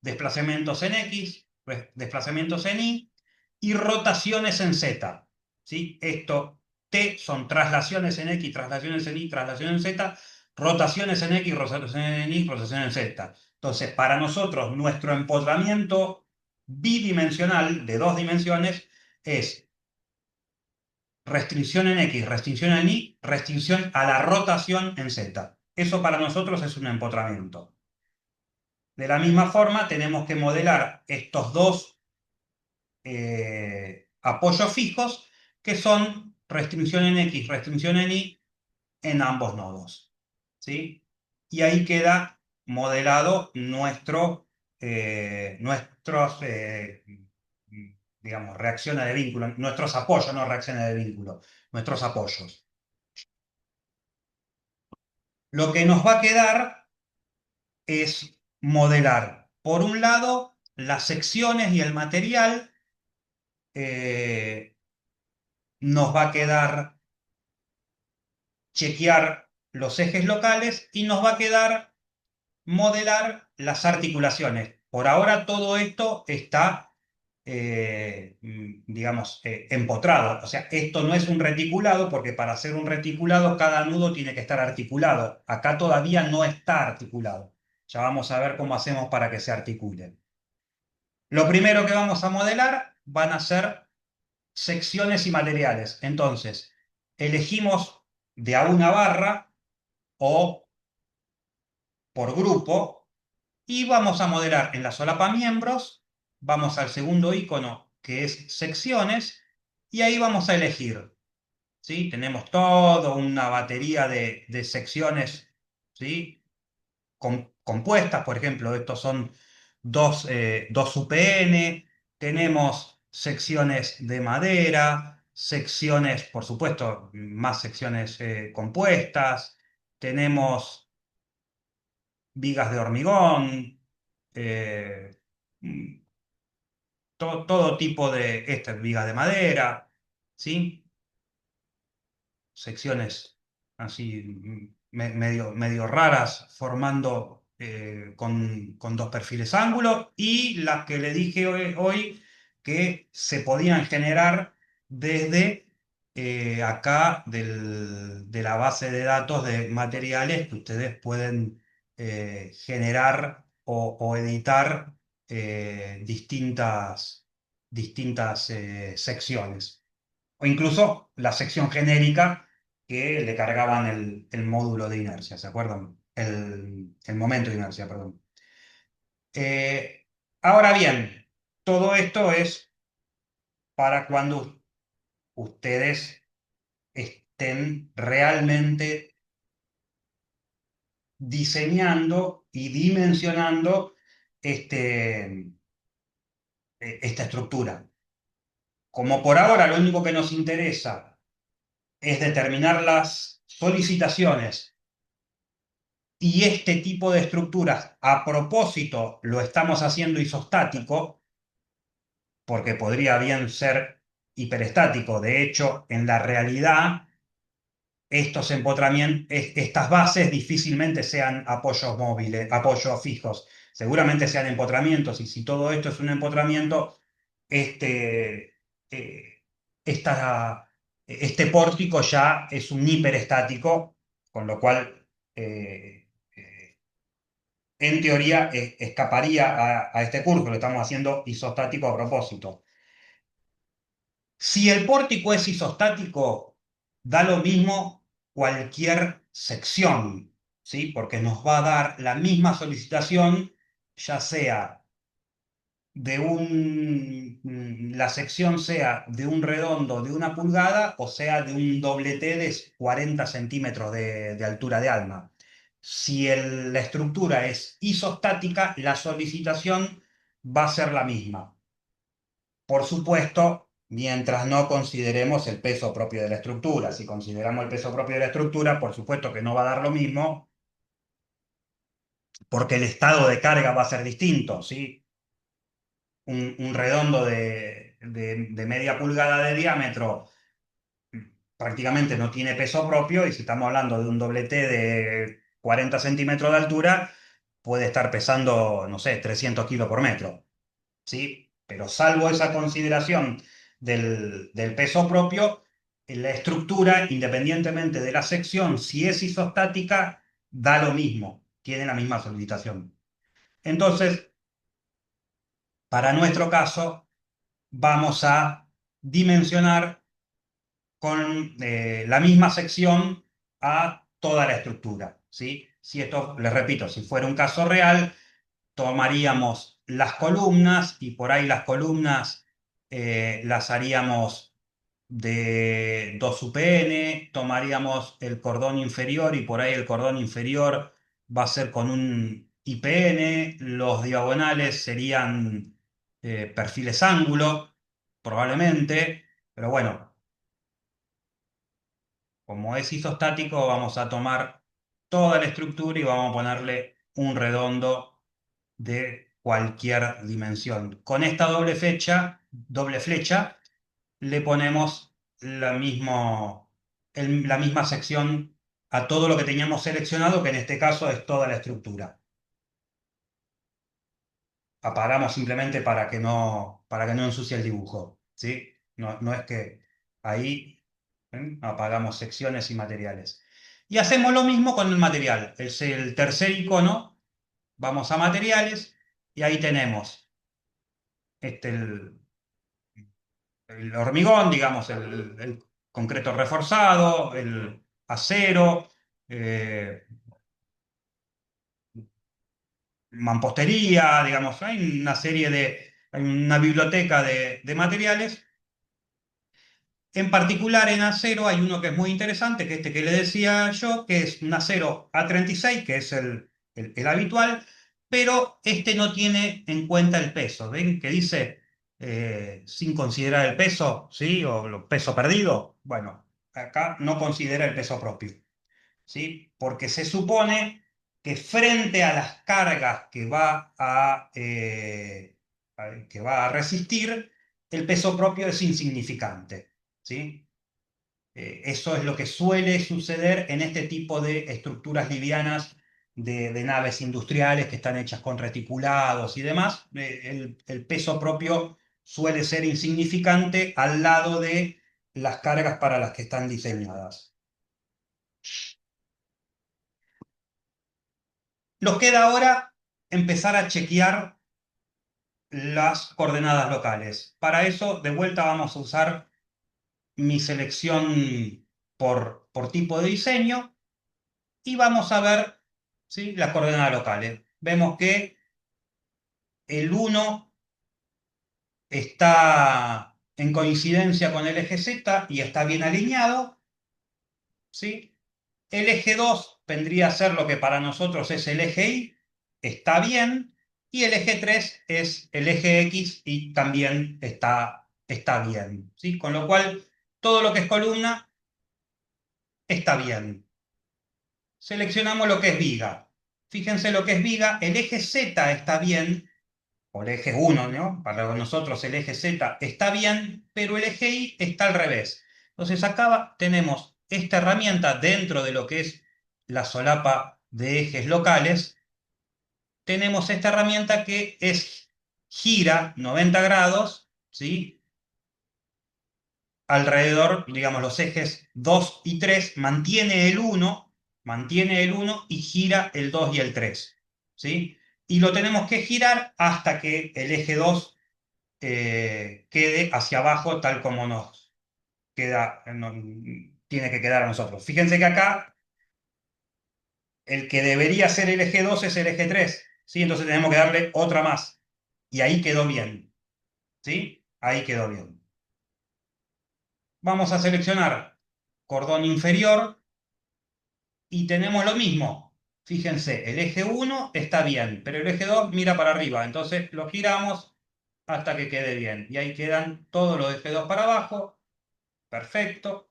desplazamientos en X, desplazamientos en Y y rotaciones en Z. ¿Sí? Esto, T son traslaciones en X, traslaciones en Y, traslaciones en Z, rotaciones en X, rotaciones en Y, rotaciones en Z. Entonces, para nosotros, nuestro empotramiento bidimensional de dos dimensiones es restricción en X, restricción en Y, restricción a la rotación en Z. Eso para nosotros es un empotramiento. De la misma forma, tenemos que modelar estos dos apoyos fijos que son restricción en X, restricción en Y en ambos nodos. ¿Sí? Y ahí queda modelado nuestros, digamos, reacciones de vínculo, nuestros apoyos, no reacciones de vínculo, nuestros apoyos. Lo que nos va a quedar es modelar, por un lado, las secciones y el material. eh, Nos va a quedar chequear los ejes locales y nos va a quedar modelar las articulaciones. Por ahora todo esto está, digamos, empotrado. O sea, esto no es un reticulado porque para hacer un reticulado cada nudo tiene que estar articulado. Acá todavía no está articulado. Ya vamos a ver cómo hacemos para que se articule. Lo primero que vamos a modelar van a ser secciones y materiales. Entonces, elegimos de a una barra o por grupo y vamos a modelar en la solapa miembros, vamos al segundo icono que es secciones y ahí vamos a elegir. ¿Sí? Tenemos toda una batería de secciones, ¿sí? Compuestas, por ejemplo, estos son dos UPN, tenemos secciones de madera, secciones, por supuesto, más secciones compuestas, tenemos vigas de hormigón, eh, mm, todo tipo de, esta viga de madera, ¿sí? Secciones así medio raras, formando con dos perfiles ángulo, y las que le dije hoy que se podían generar desde acá de la base de datos de materiales que ustedes pueden generar o editar distintas secciones o incluso la sección genérica que le cargaban el módulo de inercia, ¿se acuerdan? El momento de inercia, perdón. Eh, Ahora bien, todo esto es para cuando ustedes estén realmente diseñando y dimensionando esta estructura. Como por ahora lo único que nos interesa es determinar las solicitaciones y este tipo de estructuras, a propósito, lo estamos haciendo isostático, porque podría bien ser hiperestático. De hecho, en la realidad, estos empotramientos, estas bases difícilmente sean apoyos móviles, apoyos fijos. Seguramente sean empotramientos, y si todo esto es un empotramiento, este, eh, esta- este pórtico ya es un hiperestático con lo cual, en teoría, escaparía a este curso, lo estamos haciendo isostático a propósito. Si el pórtico es isostático, da lo mismo cualquier sección, ¿sí? Porque nos va a dar la misma solicitación, ya sea la sección sea de un redondo de 1 pulgada o sea de un doble T de 40 centímetros de altura de alma. Si la estructura es isostática, la solicitación va a ser la misma. Por supuesto, mientras no consideremos el peso propio de la estructura. Si consideramos el peso propio de la estructura, por supuesto que no va a dar lo mismo, porque el estado de carga va a ser distinto, ¿sí? Un redondo de media pulgada de diámetro prácticamente no tiene peso propio, y si estamos hablando de un doble T de 40 centímetros de altura, puede estar pesando, no sé, 300 kilos por metro. ¿Sí? Pero salvo esa consideración del peso propio, la estructura, independientemente de la sección, si es isostática, da lo mismo, tiene la misma solicitación. Entonces, para nuestro caso, vamos a dimensionar con la misma sección a toda la estructura. ¿Sí? Si esto, les repito, si fuera un caso real, tomaríamos las columnas y por ahí las columnas las haríamos de 2 UPN, tomaríamos el cordón inferior y por ahí el cordón inferior va a ser con un IPN, los diagonales serían perfiles ángulo, probablemente, pero bueno, como es isostático, vamos a tomar toda la estructura y vamos a ponerle un redondo de cualquier dimensión. Con esta doble flecha, le ponemos la misma sección a todo lo que teníamos seleccionado, que en este caso es toda la estructura. Apagamos simplemente para que no ensucie el dibujo, ¿sí? No, no es que ahí apagamos secciones y materiales. Y hacemos lo mismo con el material. Es el tercer icono. Vamos a materiales y ahí tenemos el hormigón, digamos, el concreto reforzado, el acero, eh, mampostería, digamos, hay una biblioteca de materiales. En particular en acero hay uno que es muy interesante, que este que le decía yo, que es un acero A36, que es el habitual, pero este no tiene en cuenta el peso. ¿Ven que dice sin considerar el peso, ¿sí? O el peso perdido. Bueno, acá no considera el peso propio, ¿sí? Porque se supone que frente a las cargas que va a resistir, el peso propio es insignificante, ¿sí? Eso es lo que suele suceder en este tipo de estructuras livianas de naves industriales que están hechas con reticulados y demás. El peso propio suele ser insignificante al lado de las cargas para las que están diseñadas. Nos queda ahora empezar a chequear las coordenadas locales. Para eso, de vuelta vamos a usar mi selección por tipo de diseño y vamos a ver, ¿sí?, las coordenadas locales. Vemos que el 1 está en coincidencia con el eje Z y está bien alineado, ¿sí? El eje 2 vendría a ser lo que para nosotros es el eje Y, está bien, y el eje 3 es el eje X y también está bien, ¿sí? Con lo cual, todo lo que es columna está bien. Seleccionamos lo que es viga. Fíjense lo que es viga, el eje Z está bien, o el eje 1, ¿no? Para nosotros el eje Z está bien, pero el eje Y está al revés. Entonces acá tenemos esta herramienta dentro de lo que es la solapa de ejes locales. Tenemos esta herramienta que gira 90 grados, ¿sí? Alrededor, digamos, los ejes 2 y 3, mantiene el 1, mantiene el 1 y gira el 2 y el 3. ¿Sí? Y lo tenemos que girar hasta que el eje 2 quede hacia abajo tal como nos queda, tiene que quedar a nosotros. Fíjense que acá el que debería ser el eje 2 es el eje 3. ¿Sí? Entonces tenemos que darle otra más. Y ahí quedó bien. ¿Sí? Ahí quedó bien. Vamos a seleccionar cordón inferior y tenemos lo mismo. Fíjense, el eje 1 está bien, pero el eje 2 mira para arriba. Entonces lo giramos hasta que quede bien. Y ahí quedan todos los ejes 2 para abajo. Perfecto.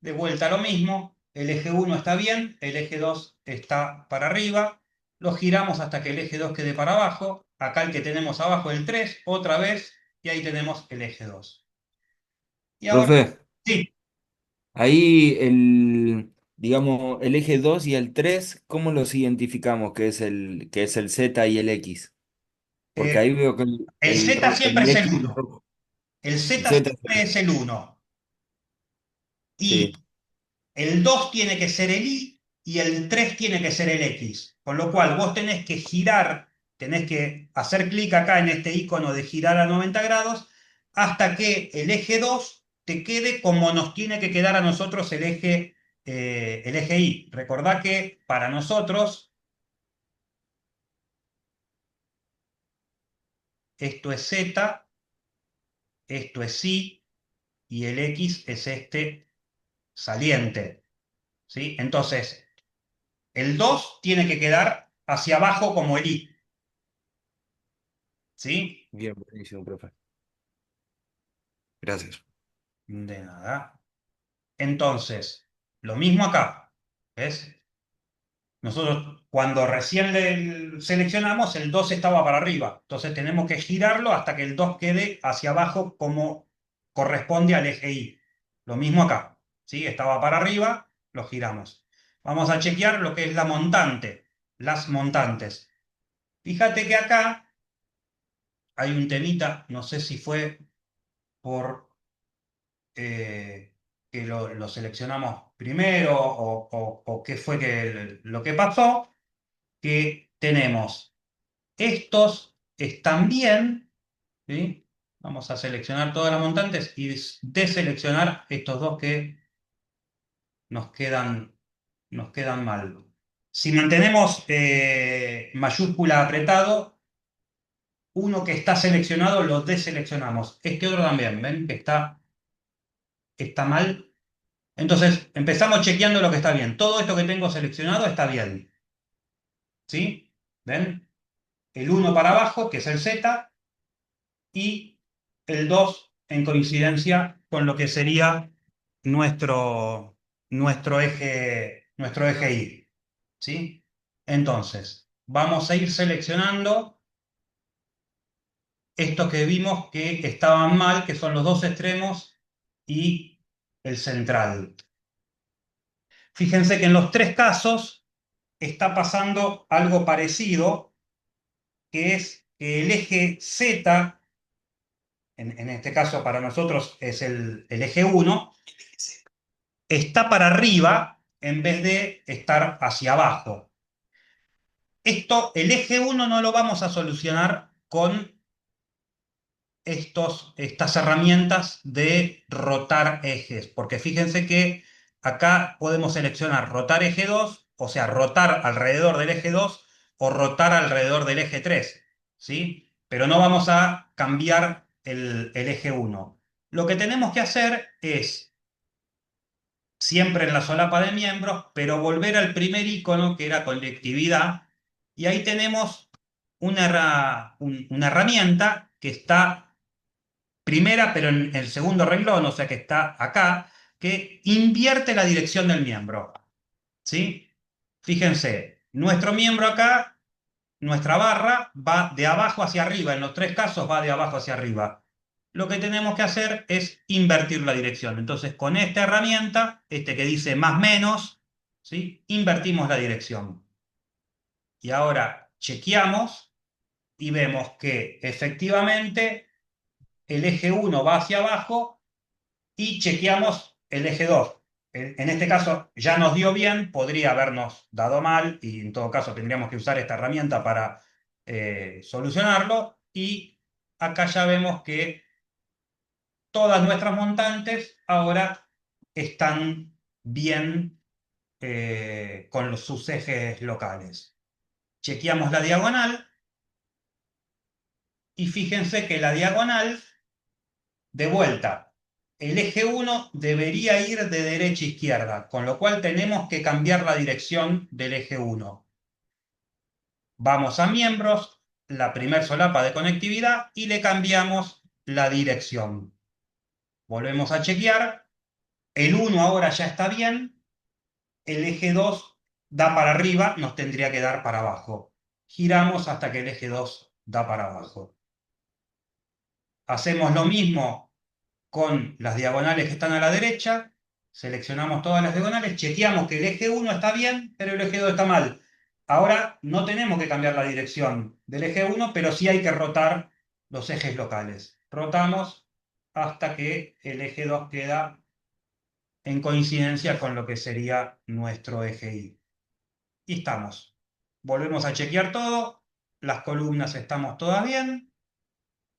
De vuelta lo mismo. El eje 1 está bien, el eje 2 está para arriba. Lo giramos hasta que el eje 2 quede para abajo. Acá el que tenemos abajo el 3 otra vez. Y ahí tenemos el eje 2. Y ahora, Profe, sí, ahí digamos, el eje 2 y el 3, ¿cómo los identificamos que es el Z y el X? Porque eh, ahí veo que el Z siempre el es el X es 1. rojo. El El Z Z es siempre es el 1. sí, Y el 2 tiene que ser el Y y el 3 tiene que ser el X. Con lo cual vos tenés que girar, tenés que hacer clic acá en este icono de girar a 90 grados hasta que el eje 2 te quede como nos tiene que quedar a nosotros el eje Y. Recordá que para nosotros esto es Z, esto es Y y el X es este saliente. ¿Sí? Entonces, el 2 tiene que quedar hacia abajo como el I. ¿Sí? bien, buenísimo, profe. Gracias. De nada. Entonces, lo mismo acá. ¿Ves? Nosotros cuando recién le seleccionamos, el 2 estaba para arriba. Entonces tenemos que girarlo hasta que el 2 quede hacia abajo como corresponde al eje Y. Lo mismo acá. ¿Sí? Estaba para arriba, lo giramos. Vamos a chequear lo que es la montante, las montantes. Fíjate que acá hay un temita, no sé si fue por que lo seleccionamos primero o qué fue lo que pasó, que tenemos estos están bien, ¿sí? Vamos a seleccionar todas las montantes y deseleccionar estos dos que nos quedan, nos quedan mal. Si mantenemos mayúscula apretado, uno que está seleccionado lo deseleccionamos. Este otro también, ¿ven? Que está mal. Entonces, empezamos chequeando lo que está bien. Todo esto que tengo seleccionado está bien. ¿Sí? ¿Ven? El uno para abajo, que es el Z, y el 2 en coincidencia con lo que sería nuestro, nuestro eje Y. ¿Sí? Entonces, vamos a ir seleccionando estos que vimos que estaban mal, que son los dos extremos y el central. Fíjense que en los tres casos está pasando algo parecido, que es que el eje Z, en este caso para nosotros es el eje 1, está para arriba en vez de estar hacia abajo. Esto, el eje 1 no lo vamos a solucionar con estas herramientas de rotar ejes, porque fíjense que acá podemos seleccionar rotar eje 2, o sea, rotar alrededor del eje 2 o rotar alrededor del eje 3, ¿sí? Pero no vamos a cambiar el eje 1. Lo que tenemos que hacer es, siempre en la solapa de miembros, pero volver al primer icono que era conectividad, y ahí tenemos una herramienta que está primera, pero en el segundo renglón, o sea que está acá, que invierte la dirección del miembro. ¿Sí? Fíjense, nuestro miembro acá, nuestra barra, va de abajo hacia arriba. En los tres casos va de abajo hacia arriba. Lo que tenemos que hacer es invertir la dirección. Entonces, con esta herramienta, este que dice más menos, ¿sí? Invertimos la dirección. Y ahora chequeamos y vemos que efectivamente el eje 1 va hacia abajo y chequeamos el eje 2. En este caso ya nos dio bien, podría habernos dado mal y en todo caso tendríamos que usar esta herramienta para solucionarlo. Y acá ya vemos que todas nuestras montantes ahora están bien con sus ejes locales. Chequeamos la diagonal y fíjense que la diagonal, de vuelta, el eje 1 debería ir de derecha a izquierda, con lo cual tenemos que cambiar la dirección del eje 1. Vamos a miembros, la primer solapa de conectividad y le cambiamos la dirección. Volvemos a chequear. El 1 ahora ya está bien. El eje 2 da para arriba, nos tendría que dar para abajo. Giramos hasta que el eje 2 da para abajo. Hacemos lo mismo con las diagonales que están a la derecha. Seleccionamos todas las diagonales, chequeamos que el eje 1 está bien, pero el eje 2 está mal. Ahora no tenemos que cambiar la dirección del eje 1, pero sí hay que rotar los ejes locales. Rotamos hasta que el eje 2 queda en coincidencia con lo que sería nuestro eje Y. Y estamos. Volvemos a chequear todo. Las columnas estamos todas bien.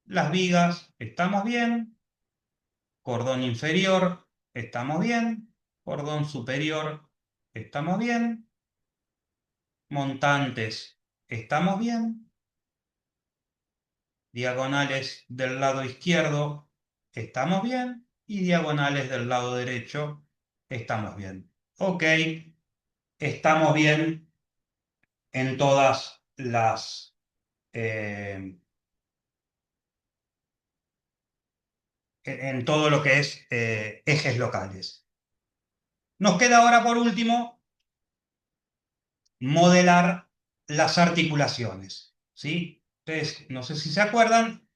Las vigas estamos bien. Cordón inferior estamos bien. Cordón superior estamos bien. Montantes estamos bien. Diagonales del lado izquierdo estamos bien. Y diagonales del lado derecho estamos bien. Ok, estamos bien en todas las en todo lo que es ejes locales. Nos queda ahora por último modelar las articulaciones, ¿sí? Entonces, no sé si se acuerdan,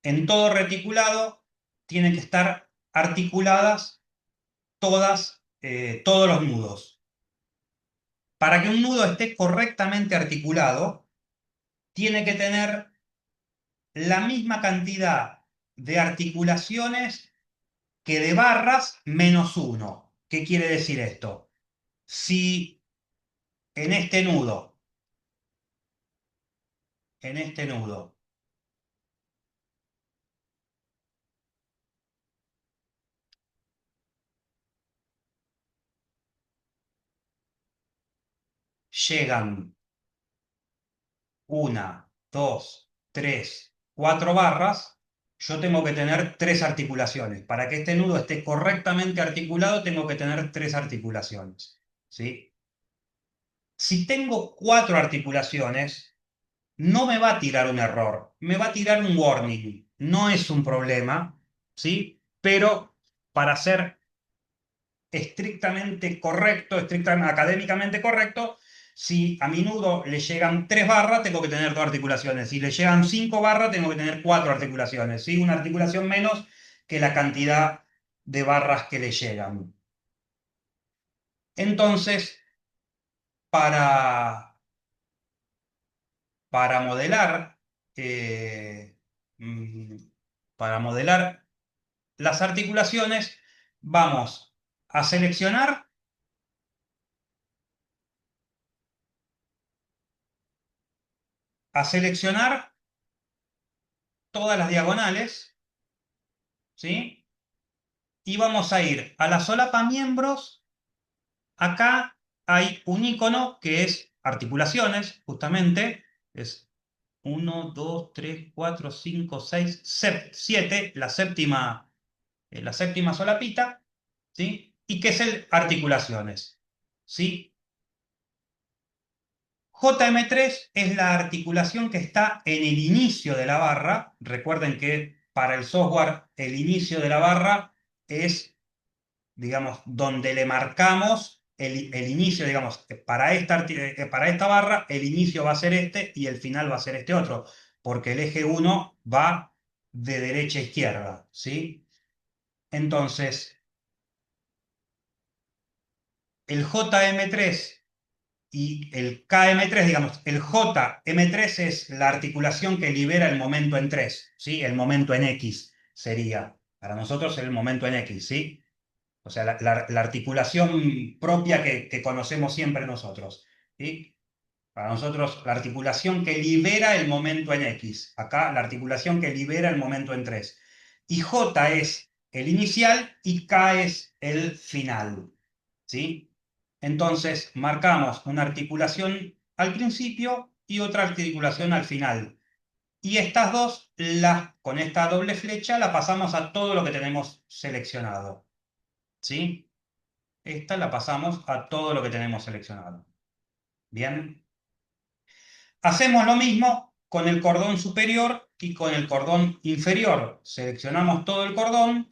en todo reticulado tienen que estar articuladas todos los nudos. Para que un nudo esté correctamente articulado, tiene que tener la misma cantidad de articulaciones que de barras menos 1. ¿Qué quiere decir esto? Si en este nudo, llegan 1, 2, 3, 4 barras, yo tengo que tener 3 articulaciones. Para que este nudo esté correctamente articulado, tengo que tener 3 articulaciones, ¿sí? Si tengo 4 articulaciones, no me va a tirar un error, me va a tirar un warning. No es un problema, ¿sí? Pero para ser estrictamente correcto, académicamente correcto, si a mi nudo le llegan 3 barras, tengo que tener 2 articulaciones. Si le llegan 5 barras, tengo que tener 4 articulaciones, ¿sí? Una articulación menos que la cantidad de barras que le llegan. Entonces, para, para modelar, eh, mm, para modelar las articulaciones, vamos a seleccionar, a seleccionar todas las diagonales, ¿sí? Y vamos a ir a la solapa miembros. Acá hay un icono que es articulaciones, justamente. Es 1, 2, 3, 4, 5, 6, 7, la séptima solapita, ¿sí? Y que es el articulaciones, ¿sí? JM3 es la articulación que está en el inicio de la barra. Recuerden que para el software el inicio de la barra es, digamos, donde le marcamos el inicio, digamos, para esta barra el inicio va a ser este y el final va a ser este otro, porque el eje 1 va de derecha a izquierda, ¿sí? Entonces, el JM3 y el KM3, digamos, el JM3 es la articulación que libera el momento en 3, ¿sí? El momento en X sería, para nosotros el momento en X, ¿sí? O sea, la articulación propia que conocemos siempre nosotros. ¿Sí? Para nosotros, la articulación que libera el momento en X. Acá, la articulación que libera el momento en 3. Y J es el inicial y K es el final. ¿Sí? Entonces, marcamos una articulación al principio y otra articulación al final. Y estas dos, con esta doble flecha, la pasamos a todo lo que tenemos seleccionado. ¿Sí? Esta la pasamos a todo lo que tenemos seleccionado. Bien. Hacemos lo mismo con el cordón superior y con el cordón inferior. Seleccionamos todo el cordón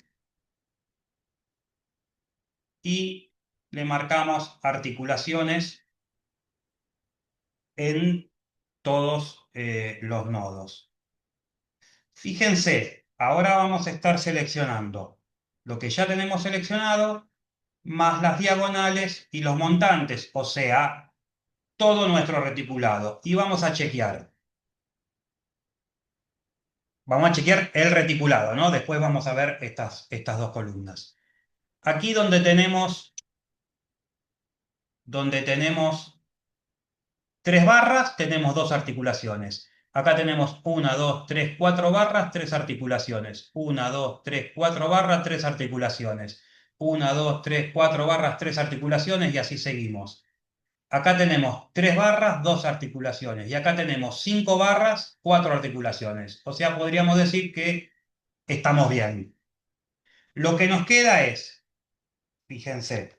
y le marcamos articulaciones en todos los nodos. Fíjense, ahora vamos a estar seleccionando lo que ya tenemos seleccionado, más las diagonales y los montantes, o sea, todo nuestro reticulado. Y vamos a chequear. Vamos a chequear el reticulado, ¿no? Después vamos a ver estas dos columnas. Aquí donde tenemos 3 barras, tenemos 2 articulaciones. Acá tenemos 1, 2, 3, 4 barras, 3 articulaciones. 1, 2, 3, 4 barras, 3 articulaciones. 1, 2, 3, 4 barras, 3 articulaciones y así seguimos. Acá tenemos 3 barras, 2 articulaciones. Y acá tenemos 5 barras, 4 articulaciones. O sea, podríamos decir que estamos bien. Lo que nos queda es, fíjense,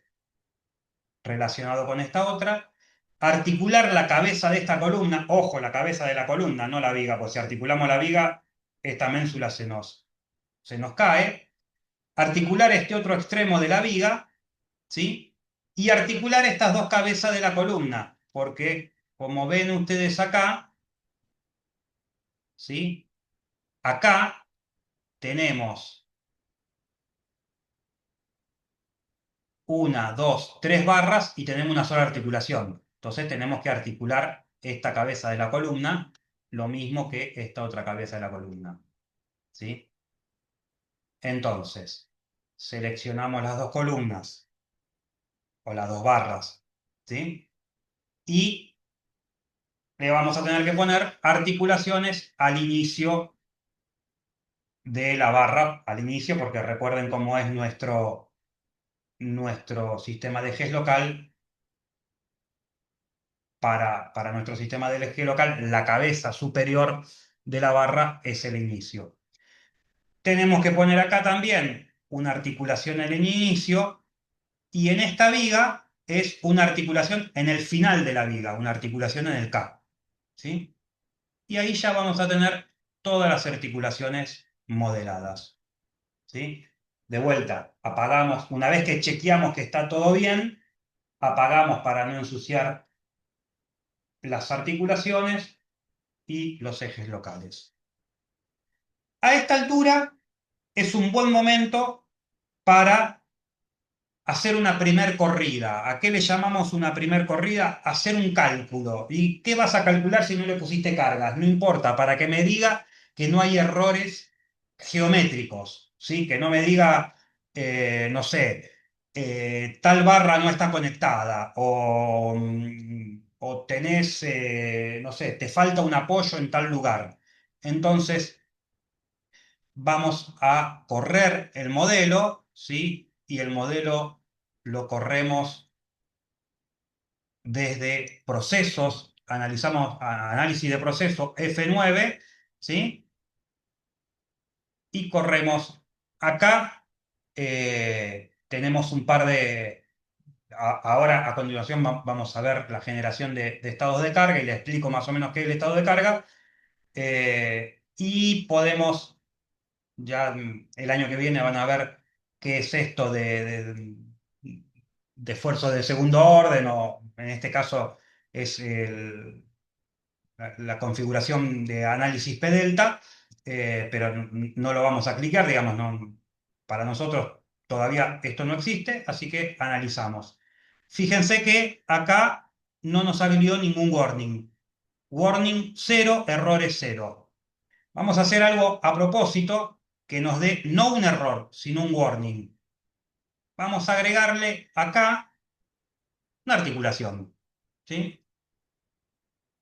relacionado con esta otra, articular la cabeza de esta columna, ojo, la cabeza de la columna, no la viga, porque si articulamos la viga, esta ménsula se nos cae, articular este otro extremo de la viga, ¿sí? Y articular estas dos cabezas de la columna, porque como ven ustedes acá, ¿sí? Acá tenemos 1, 2, 3 barras y tenemos una sola articulación. Entonces tenemos que articular esta cabeza de la columna, lo mismo que esta otra cabeza de la columna. ¿Sí? Entonces, seleccionamos las dos columnas o las 2 barras, ¿sí? Y le vamos a tener que poner articulaciones al inicio de la barra, al inicio, porque recuerden cómo es nuestro sistema de ejes local. Para nuestro sistema del eje local, la cabeza superior de la barra es el inicio. Tenemos que poner acá también una articulación en el inicio y en esta viga es una articulación en el final de la viga, una articulación en el K. ¿Sí? Y ahí ya vamos a tener todas las articulaciones modeladas. ¿Sí? De vuelta, apagamos, una vez que chequeamos que está todo bien, apagamos para no ensuciar las articulaciones y los ejes locales. A esta altura es un buen momento para hacer una primer corrida. ¿A qué le llamamos una primer corrida? Hacer un cálculo. ¿Y qué vas a calcular si no le pusiste cargas? No importa, para que me diga que no hay errores geométricos, ¿sí? Que no me diga, no sé, tal barra no está conectada o tenés, no sé, te falta un apoyo en tal lugar. Entonces, vamos a correr el modelo, ¿sí? Y el modelo lo corremos desde procesos, analizamos análisis de proceso F9, ¿sí? Y corremos acá. Tenemos un par de... Ahora, a continuación, vamos a ver la generación de estados de carga y le explico más o menos qué es el estado de carga. Y podemos ya el año que viene van a ver qué es esto de esfuerzo de segundo orden, o en este caso es la configuración de análisis P-delta, pero no lo vamos a clicar, digamos, no, para nosotros todavía esto no existe, así que analizamos. Fíjense que acá no nos salió ningún warning. Warning 0, errores 0. Vamos a hacer algo a propósito que nos dé no un error, sino un warning. vamos a agregarle acá una articulación, ¿sí?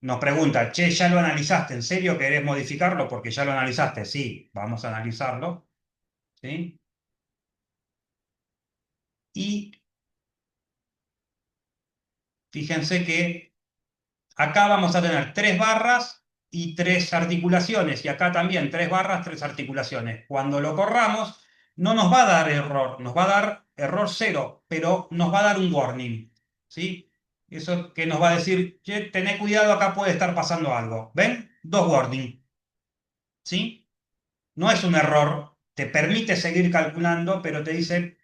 Nos pregunta, che, ¿ya lo analizaste? ¿En serio querés modificarlo? Porque ya lo analizaste. Sí, vamos a analizarlo, ¿sí? Y fíjense que acá vamos a tener 3 barras y 3 articulaciones. Y acá también 3 barras, 3 articulaciones. Cuando lo corramos, no nos va a dar error, nos va a dar error cero, pero nos va a dar un warning, ¿sí? Eso que nos va a decir, che, tené cuidado, acá puede estar pasando algo. ¿Ven? 2 warnings, ¿sí? No es un error, te permite seguir calculando, pero te dice,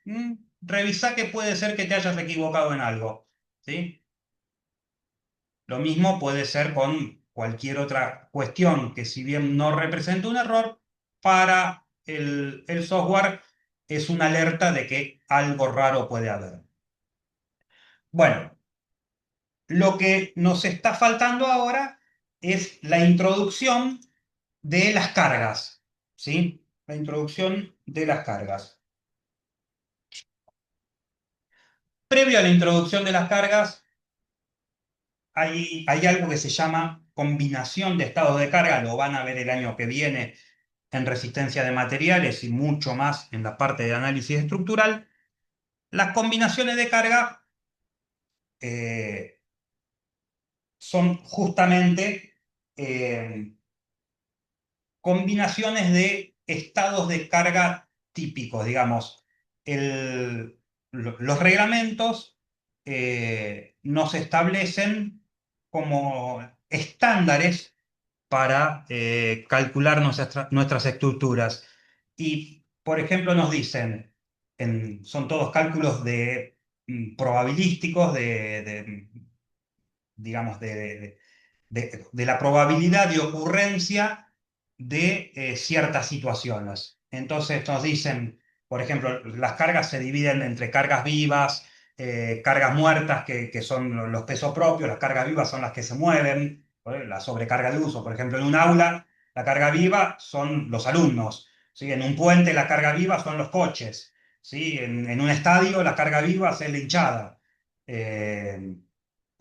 revisa que puede ser que te hayas equivocado en algo, ¿sí? Lo mismo puede ser con cualquier otra cuestión que si bien no representa un error, para el software es una alerta de que algo raro puede haber. Bueno, lo que nos está faltando ahora es la introducción de las cargas, ¿sí? La introducción de las cargas. Previo a la introducción de las cargas, hay algo que se llama combinación de estados de carga, lo van a ver el año que viene en resistencia de materiales y mucho más en la parte de análisis estructural. Las combinaciones de carga eh, son justamente eh, combinaciones de estados de carga típicos, digamos. Los reglamentos nos establecen como estándares para calcular nuestras estructuras. Y, por ejemplo, nos dicen, son todos cálculos probabilísticos digamos, de la probabilidad de ocurrencia de ciertas situaciones. Entonces nos dicen, por ejemplo, las cargas se dividen entre cargas vivas, cargas muertas, que son los pesos propios, las cargas vivas son las que se mueven, ¿vale? La sobrecarga de uso, por ejemplo, en un aula, la carga viva son los alumnos, ¿sí? En un puente la carga viva son los coches, ¿sí? En un estadio la carga viva es la hinchada. Eh,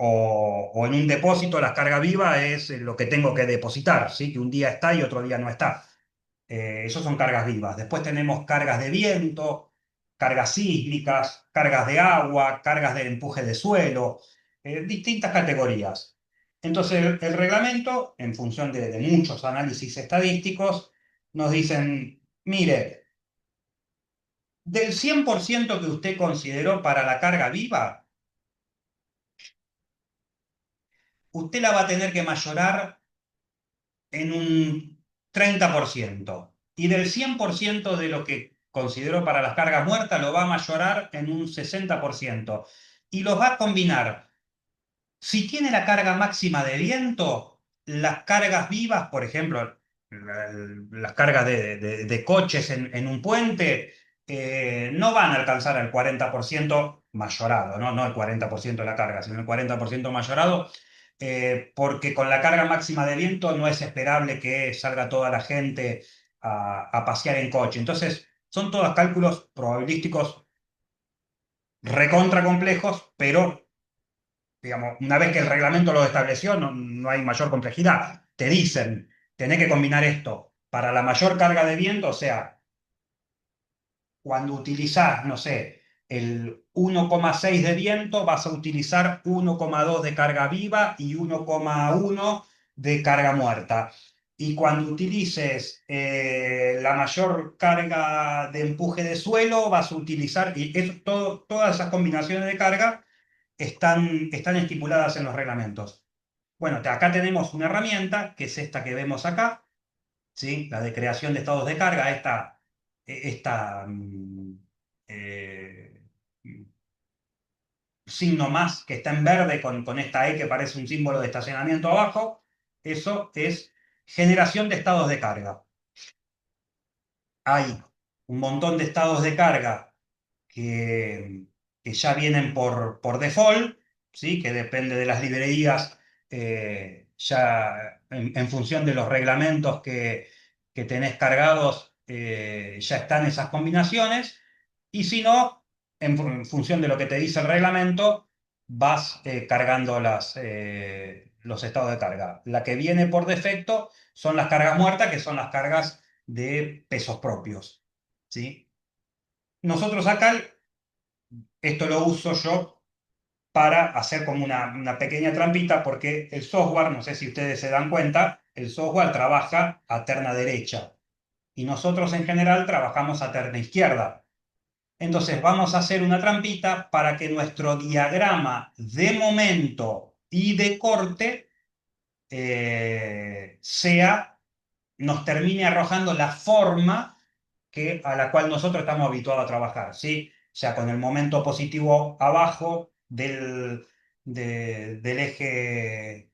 o en un depósito la carga viva es lo que tengo que depositar, ¿sí? Que un día está y otro día no está. Esos son cargas vivas. Después tenemos cargas de viento, cargas sísmicas, cargas de agua, cargas de empuje de suelo, distintas categorías. Entonces el reglamento, en función de muchos análisis estadísticos, nos dicen, mire, del 100% que usted consideró para la carga viva, usted la va a tener que mayorar en un 30%. Y del 100% de lo que consideró para las cargas muertas, lo va a mayorar en un 60%. Y los va a combinar. Si tiene la carga máxima de viento, las cargas vivas, por ejemplo, las cargas de coches en un puente, no van a alcanzar el 40% mayorado, ¿no? No el 40% de la carga, sino el 40% mayorado, porque con la carga máxima de viento no es esperable que salga toda la gente a pasear en coche. Entonces, son todos cálculos probabilísticos recontra complejos, pero digamos, una vez que el reglamento lo estableció, no hay mayor complejidad. Te dicen, tenés que combinar esto para la mayor carga de viento, o sea, cuando utilizás, no sé, el 1,6 de viento, vas a utilizar 1,2 de carga viva y 1,1 de carga muerta. Y cuando utilices la mayor carga de empuje de suelo, vas a utilizar, y todas esas combinaciones de carga están estipuladas en los reglamentos. Bueno, acá tenemos una herramienta, que es esta que vemos acá, ¿sí? La de creación de estados de carga, esta eh, signo más que está en verde con esta E que parece un símbolo de estacionamiento abajo, eso es generación de estados de carga. Hay un montón de estados de carga que, que ya vienen por default, ¿sí? Que depende de las librerías, ya en función de los reglamentos que tenés cargados, ya están esas combinaciones. Y si no, en función de lo que te dice el reglamento, vas cargando los estados de carga. La que viene por defecto son las cargas muertas, que son las cargas de pesos propios. ¿Sí? Nosotros acá, esto lo uso yo para hacer como una pequeña trampita, porque el software, no sé si ustedes se dan cuenta, el software trabaja a terna derecha y nosotros en general trabajamos a terna izquierda. Entonces vamos a hacer una trampita para que nuestro diagrama de momento y de corte nos termine arrojando la forma a la cual nosotros estamos habituados a trabajar, ¿sí? O sea, con el momento positivo abajo del eje,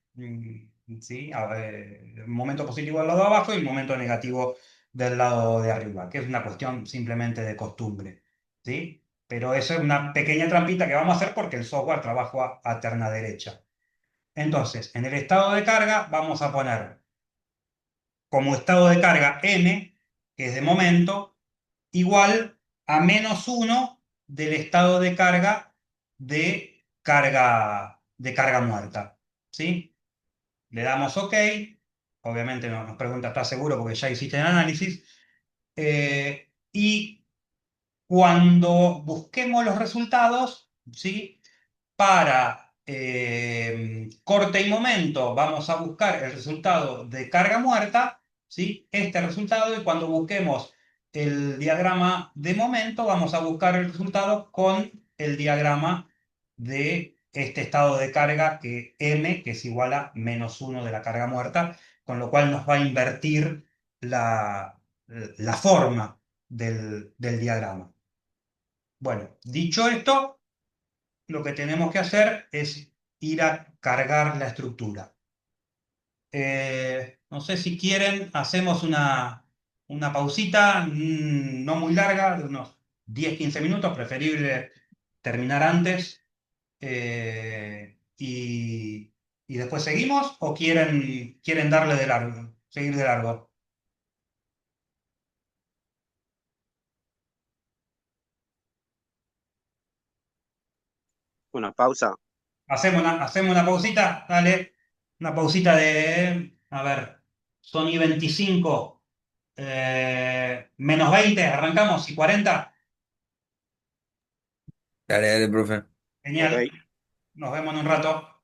¿sí? El momento positivo del lado de abajo y el momento negativo del lado de arriba, que es una cuestión simplemente de costumbre, ¿sí? Pero eso es una pequeña trampita que vamos a hacer porque el software trabaja a terna derecha. Entonces, en el estado de carga vamos a poner como estado de carga m, que es de momento, igual a -1 del estado de carga muerta. ¿Sí? Le damos OK. Obviamente nos pregunta, ¿estás seguro? Porque ya hiciste el análisis. Y cuando busquemos los resultados, ¿sí? Para corte y momento vamos a buscar el resultado de carga muerta, ¿sí? Este resultado, y cuando busquemos el diagrama de momento vamos a buscar el resultado con el diagrama de este estado de carga que M, que es igual a -1 de la carga muerta, con lo cual nos va a invertir la forma del diagrama. Bueno, dicho esto, lo que tenemos que hacer es ir a cargar la estructura. No sé si quieren, hacemos una pausita, no muy larga, de unos 10-15 minutos, preferible terminar antes, y después seguimos, o quieren darle de largo, seguir de largo. Una pausa. Hacemos una pausita, dale, una pausita a ver, son y 25, -20, arrancamos, y 40, Dale, dale, profe. genial, Ok. nos vemos en un rato.